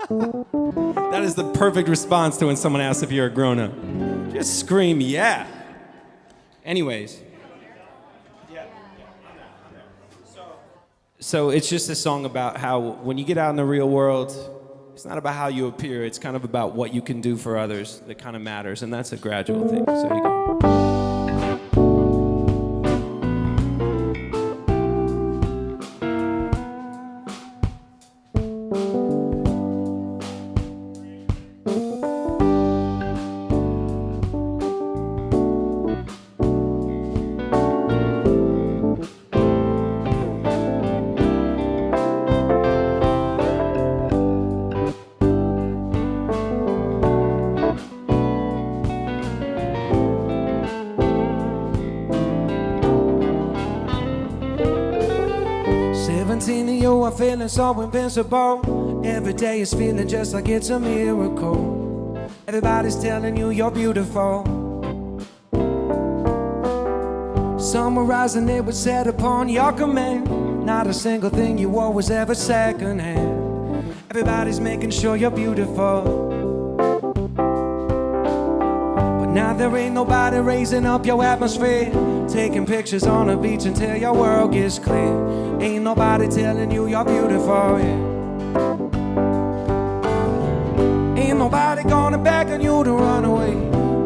That is the perfect response to when someone asks if you're a grown-up. Just scream, yeah. Anyways. So it's just a song about how when you get out in the real world, it's not about how you appear, it's kind of about what you can do for others that kind of matters, and that's a gradual thing. So you go. 17 of you are feeling so invincible. Every day is feeling just like it's a miracle. Everybody's telling you you're beautiful. Summarizing it was set upon your command. Not a single thing you wore was ever secondhand. Everybody's making sure you're beautiful. Now there ain't nobody raising up your atmosphere, taking pictures on the beach until your world gets clear. Ain't nobody telling you you're beautiful, yeah. Ain't nobody gonna beckon you to run away,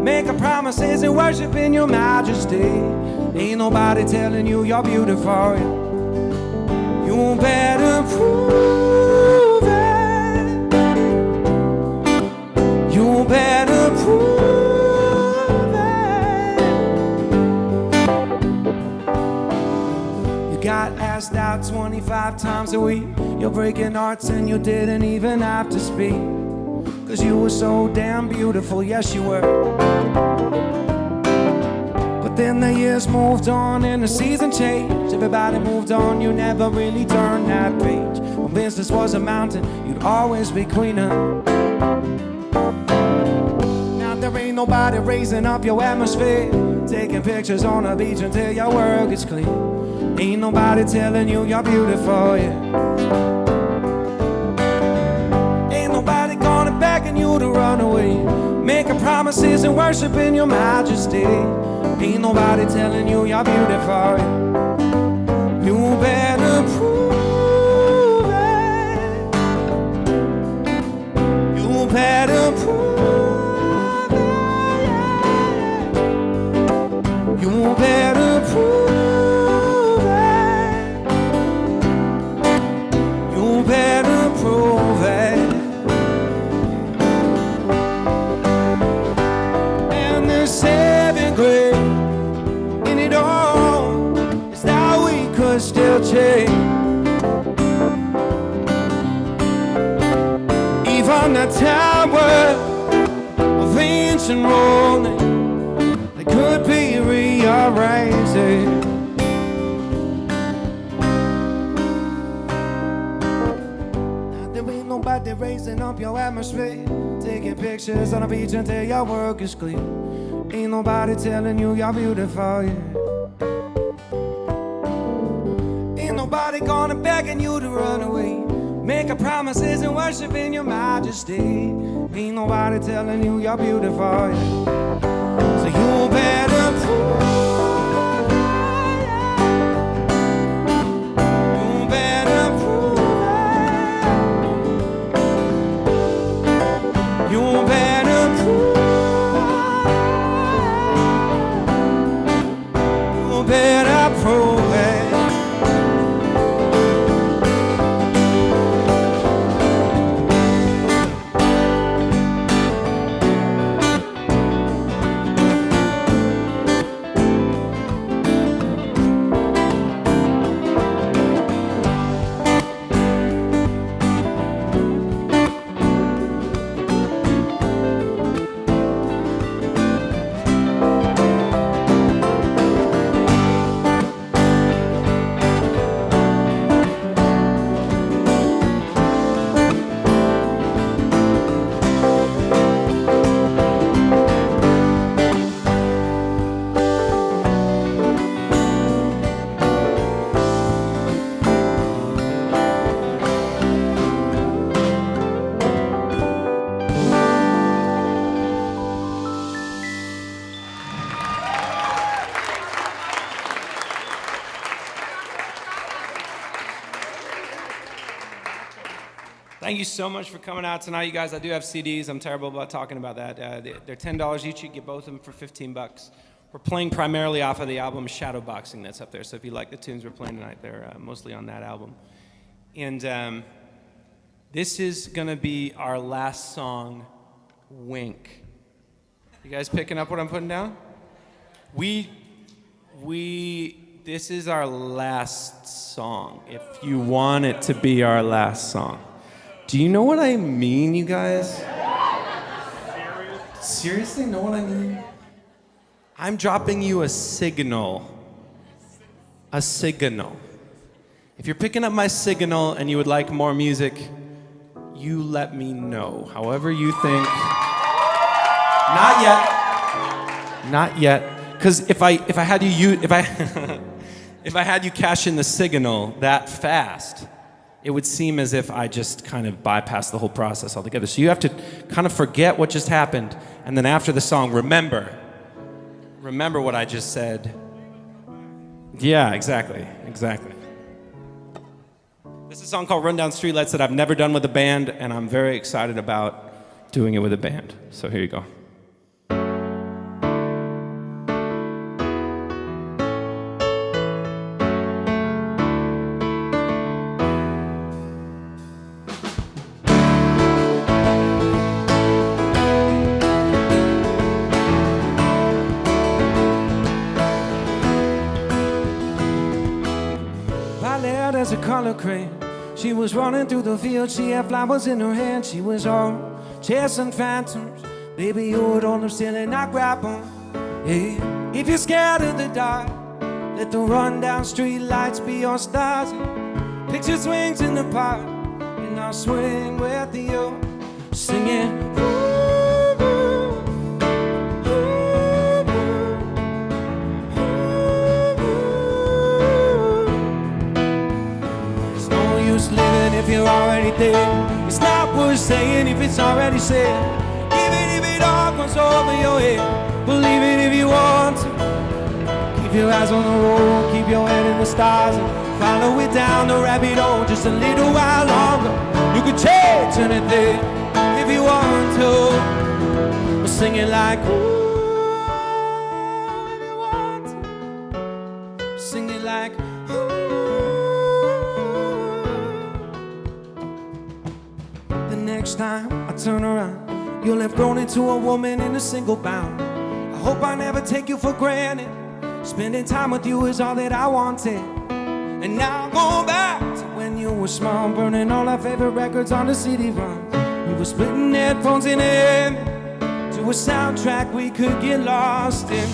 making promises and worshiping your majesty. Ain't nobody telling you you're beautiful, yeah. You better prove it. You better prove it. Got asked out 25 times a week. You're breaking hearts and you didn't even have to speak, 'cause you were so damn beautiful, yes you were. But then the years moved on and the season changed. Everybody moved on, you never really turned that page. When business was a mountain, you'd always be queen of. Now there ain't nobody raising up your atmosphere, taking pictures on the beach until your world gets clean. Ain't nobody telling you you're beautiful, yeah. promises and worshiping your majesty. Ain't nobody telling you you're beautiful. You better prove it. You better prove it. You better prove it. You better prove it. And the seventh grade in it all is that we could still change. Even the tower of ancient rolling, they could be rearranged. There ain't nobody raising up your atmosphere, taking pictures on the beach until your work is clear. Ain't nobody telling you you're beautiful, yeah. Ain't nobody gonna begging you to run away, making promises and worshiping your majesty. Ain't nobody telling you you're beautiful, yeah. So you better prove it. You better prove it. You better prove it. You better prove it. Thank you so much for coming out tonight, you guys. I do have CDs. I'm terrible about talking about that. They're $10 each. You get both of them for $15. We're playing primarily off of the album Shadowboxing that's up there. So if you like the tunes we're playing tonight, they're mostly on that album. And this is going to be our last song, Wink. You guys picking up what I'm putting down? This is our last song, if you want it to be our last song. Do you know what I mean, you guys? Seriously, know what I mean? I'm dropping you a signal. A signal. If you're picking up my signal and you would like more music, you let me know. However you think. Not yet. Not yet. Because if I had you cash in the signal that fast, it would seem as if I just kind of bypassed the whole process altogether. So you have to kind of forget what just happened, and then after the song, remember what I just said. Yeah, exactly. This is a song called Run Down Streetlights that I've never done with a band, and I'm very excited about doing it with a band. So here you go. As a color crane, she was running through the field. She had flowers in her hand. She was all chasing phantoms. Baby, you would hold them still and not grab them. Yeah. If you're scared of the dark, let the run down street lights be your stars. Picture swings in the park, and I'll swing with you, singing. If you're already there, it's not worth saying if it's already said. Even if it all goes over your head, believe it if you want to. Keep your eyes on the road, keep your head in the stars, and follow it down the rabbit hole just a little while longer. You could change anything if you want to. We'll sing it like ooh, if you want to. Sing it like ooh. The next time I turn around, you'll have grown into a woman in a single bound. I hope I never take you for granted. Spending time with you is all that I wanted. And now I'm going back to when you were small, burning all our favorite records on the CD-ROM. We were splitting headphones in heaven to a soundtrack we could get lost in.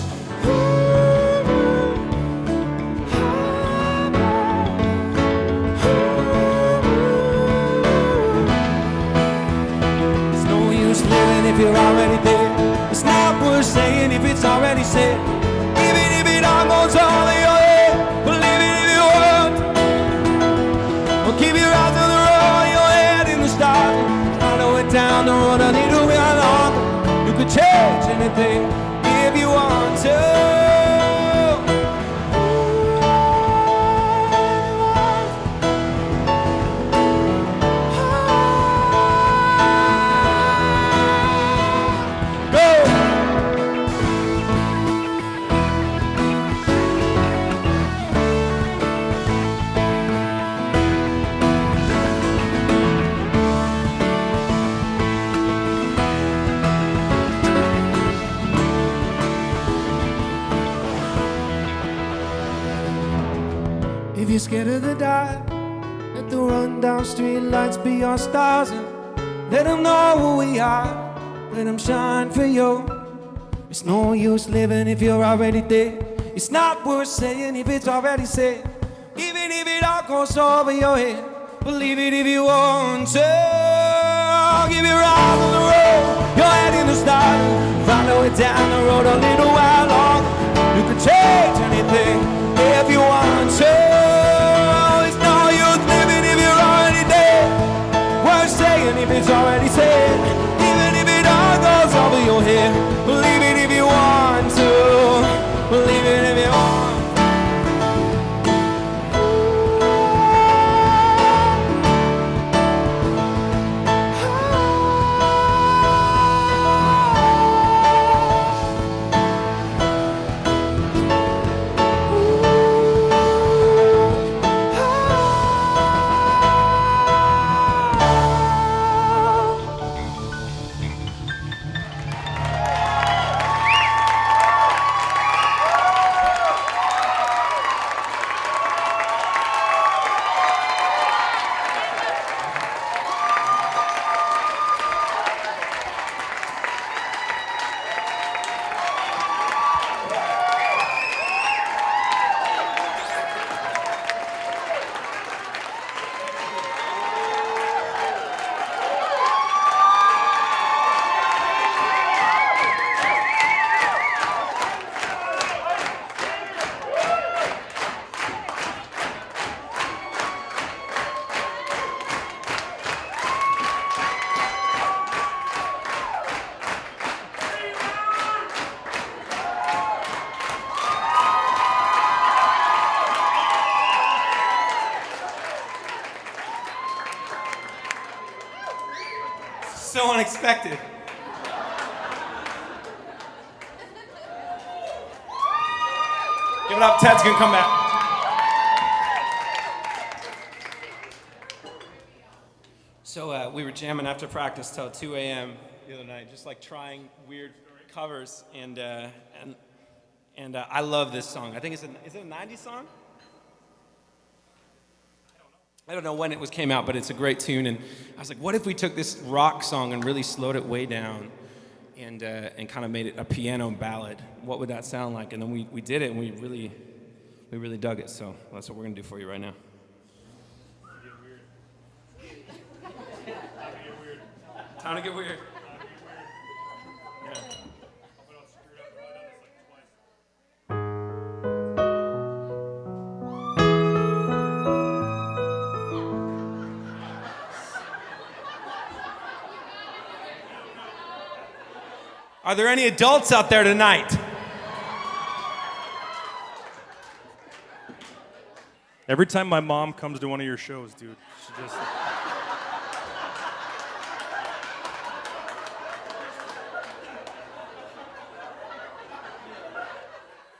It's no use living if you're already there. It's not worth saying if it's already said. Even if it all goes over your head, believe it if you want. Or keep your eyes on the road, your head in the stars. Follow it down the road a little bit longer. You could change anything if you want to. If you're scared of the dark, let the run-down street lights be your stars, and let them know who we are. Let them shine for you. It's no use living if you're already dead. It's not worth saying if it's already said. Even if it all goes over your head, believe it if you want to. Give your eyes on the road, your head in the stars. Follow it down the road a little while longer. You can change anything if you want to. If it's already said, even if it all goes over your head, believe it if you want to, believe it if you want. So unexpected. Give it up, Ted's gonna come back. So we were jamming after practice till 2 a.m. the other night, just like trying weird covers, and I love this song. I think is it a 90s song? I don't know when it came out, but it's a great tune. And I was like, what if we took this rock song and really slowed it way down and kind of made it a piano ballad? What would that sound like? And then we did it, and we really dug it. So that's what we're gonna do for you right now. Time to get weird. Yeah. Are there any adults out there tonight? Every time my mom comes to one of your shows, dude, she just...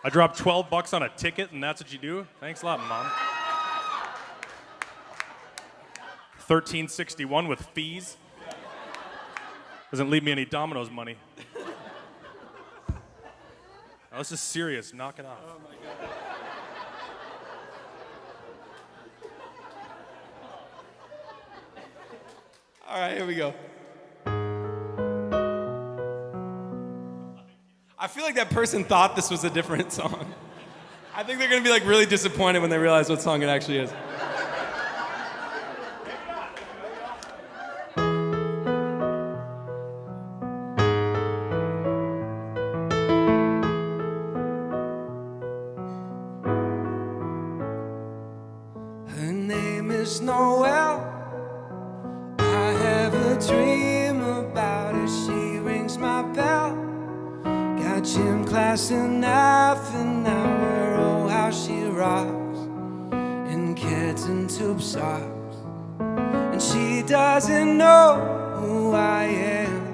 I dropped $12 on a ticket, and that's what you do? Thanks a lot, Mom. $13.61 with fees. Doesn't leave me any Domino's money. Oh, this is serious. Knock it off. Oh my God. All right, here we go. I feel like that person thought this was a different song. I think they're gonna be like really disappointed when they realize what song it actually is. Her name is Noel. I have a dream about her. She rings my bell. Got gym class in half an hour. Oh, how she rocks in kids and tube socks. And she doesn't know who I am.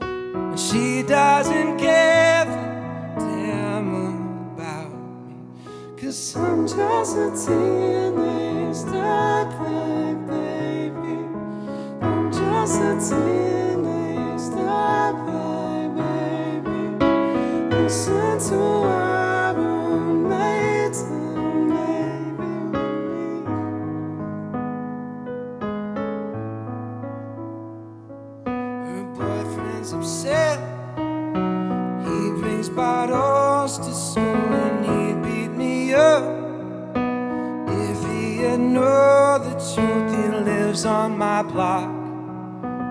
And she doesn't give a damn about me. 'Cause I'm just a teenage dirtbag, baby. I'm just a teenage dirtbag, baby. Listen to Iron Maiden, baby, with me. Her boyfriend's upset. He brings bottles to school and he beat me up. If he had known the truth, he lives on my block.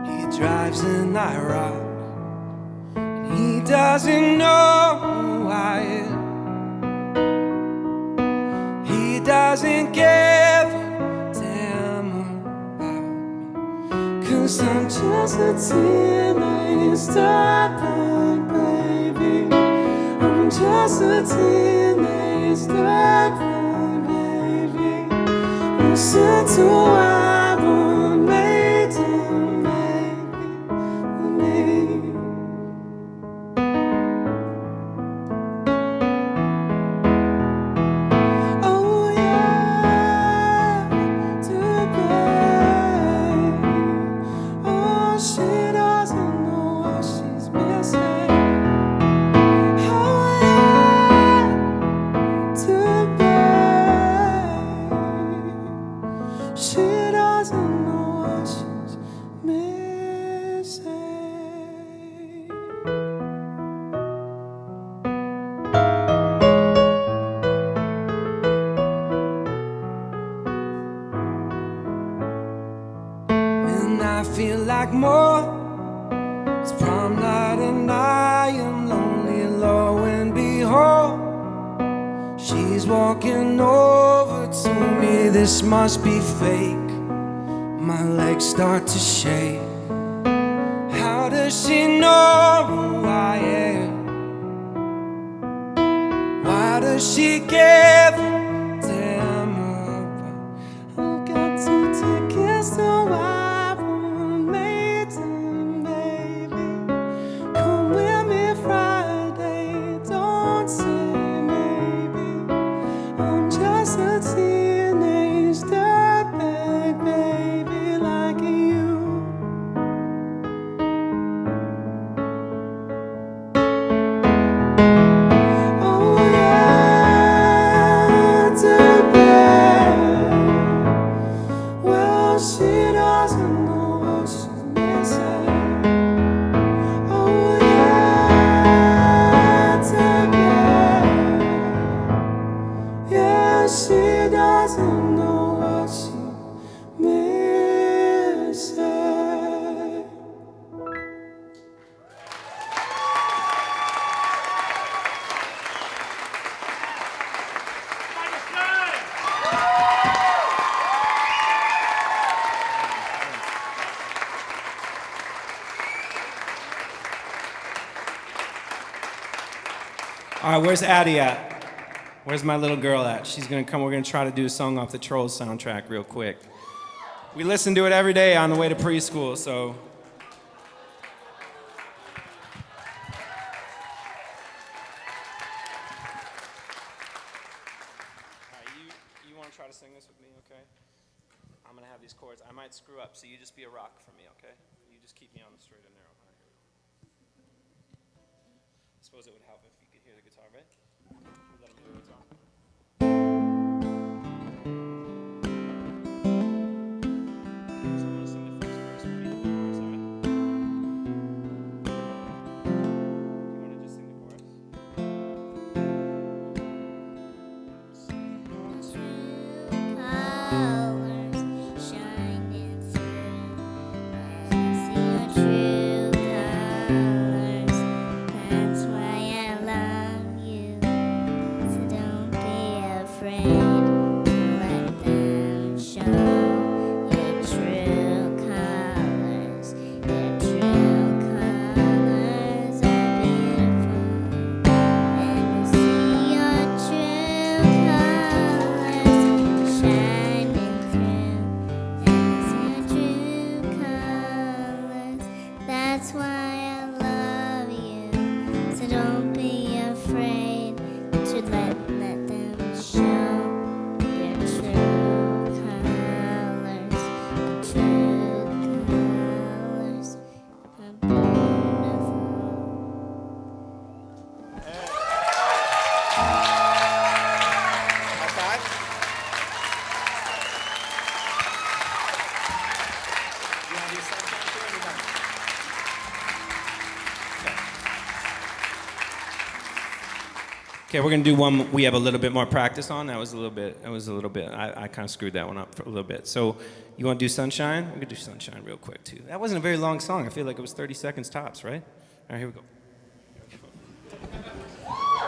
He drives an IROC. And he doesn't know who I am. He doesn't give a damn about me. 'Cause I'm just a teenage dirtbag, baby. I'm just a teenage dirtbag, baby. Listen to Iron Maiden, baby, with me. Oh yeah, too bad. Oh, she doesn't know what she's missing. Oh yeah, too bad. She doesn't know what she's missing. When I feel like more, it's prom night and I am lonely, lo and behold, she's walking over to me. This must be fake. My legs start to shake. How does she know who I am? Why does she give a damn about? I've got 2 tickets to Iron Maiden, baby. Come with me Friday, don't say maybe. I'm just a teenage dirtbag, baby, like you. Oh yeah, All right, where's Addie at? Where's my little girl at? She's gonna come. We're gonna try to do a song off the Trolls soundtrack real quick. We listen to it every day on the way to preschool, so. All right, you want to try to sing this with me, okay? I'm gonna have these chords. I might screw up, so you just be a rock for me, okay? You just keep me on the straight and narrow. All right, here we go. I suppose it would help if you could hear the guitar, right? Let him hear the guitar. Okay, so I'm gonna sing the first verse for me. Chorus, all right? You wanna just sing the chorus? That's why I love you. So don't be afraid to let them show your true colors. True colors are beautiful. High five. You want to do sunshine too, or are we done? Okay, we're gonna do one we have a little bit more practice on. That was a little bit, I kind of screwed that one up for a little bit. So you wanna do Sunshine? We're gonna do Sunshine real quick too. That wasn't a very long song. I feel like it was 30 seconds tops, right? All right, here we go.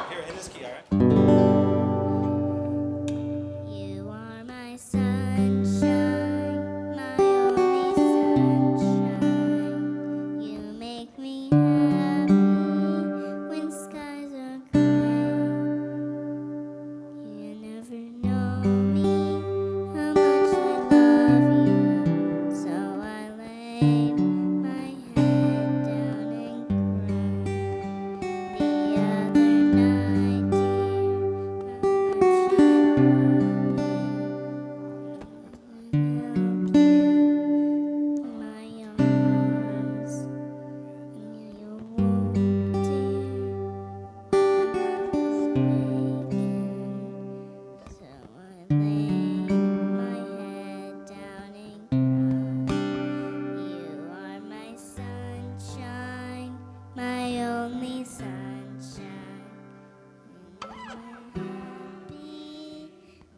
Here, in this key, all right? You are my sunshine, my only sunshine. You make me happy when skies are gray. You never know me, how much I love you. So I laid my head down and cried. The other night, dear, how much I love you. In my arms, and you woke, dear. So I laid my head down and cried. You are my sunshine, my only sunshine. And I'm happy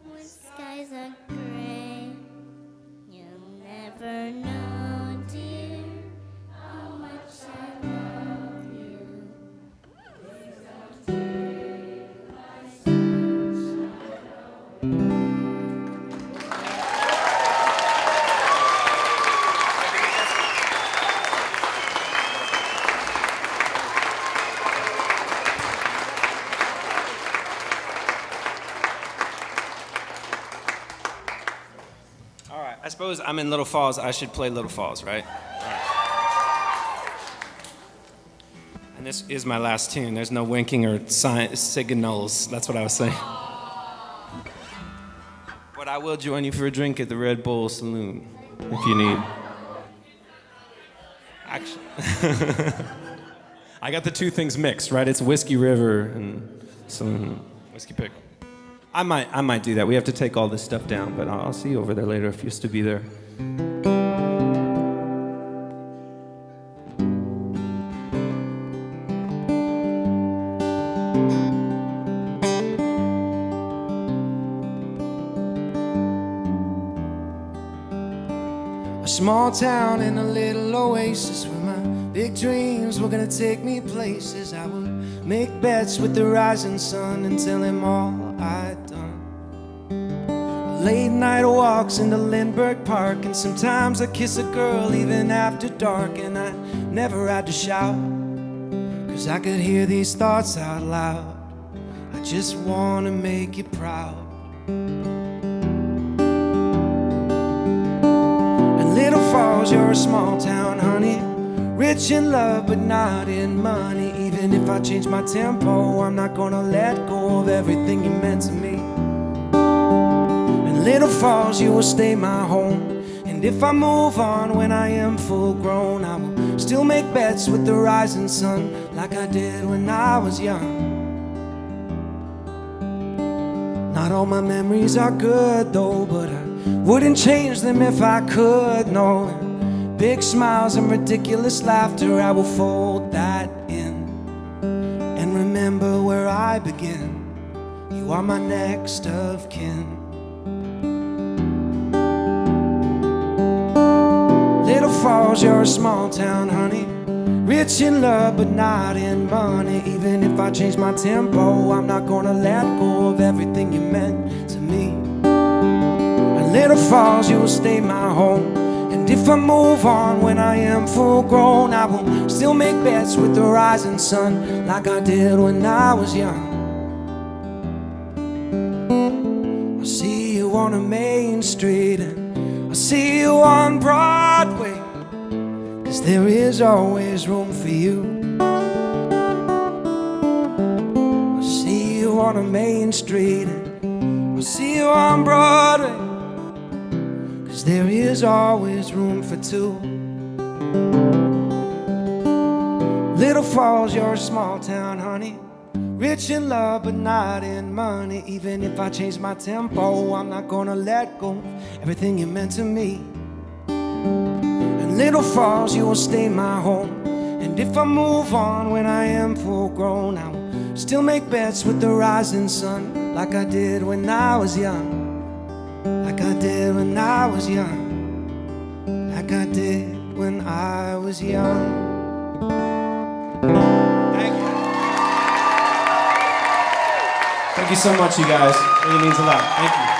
when skies are gray. You'll never know, dear, how much I love you. All right, I suppose I'm in Little Falls. I should play Little Falls, right? All right. And this is my last tune. There's no winking or signals. That's what I was saying. But I will join you for a drink at the Red Bull Saloon if you need. Actually, I got the two things mixed, right? It's Whiskey River and Saloon. Whiskey Pick. I might do that. We have to take all this stuff down, but I'll see you over there later if you used to be there. A small town in a little oasis where my big dreams were gonna take me places. I would make bets with the rising sun and tell him all I'd done. Late night walks into Lindbergh Park, and sometimes I kiss a girl even after dark. And I never had to shout, 'cause I could hear these thoughts out loud. just wanna make you proud. And Little Falls, you're a small town, honey, rich in love but not in money. Even if I change my tempo, I'm not gonna let go of everything you meant to me. And Little Falls, you will stay my home. And if I move on when I am full grown, I will still make bets with the rising sun, like I did when I was young. Not all my memories are good though, but I wouldn't change them if I could, no. Big smiles and ridiculous laughter, I will fold that in and remember where I begin. You are my next of kin. Little Falls, you're a small town, honey, rich in love but not in money. Even if I change my tempo, I'm not gonna let go of everything you meant to me. And Little Falls, you will stay my home. And if I move on when I am full grown, I will still make bets with the rising sun, like I did when I was young. I'll see you on a main street, and I'll see you on Broadway, 'cause there is always room for you. I'll see you on a main street, and I'll see you on Broadway, 'cause there is always room for two. Little Falls, you're a small town, honey, rich in love but not in money. Even if I change my tempo, I'm not gonna let go of everything you meant to me. And Little Falls, you will stay my home. And if I move on when I am full grown, I will still make bets with the rising sun, like I did when I was young. Like I did when I was young. Like I did when I was young. Thank you. Thank you so much, you guys. It really means a lot. Thank you.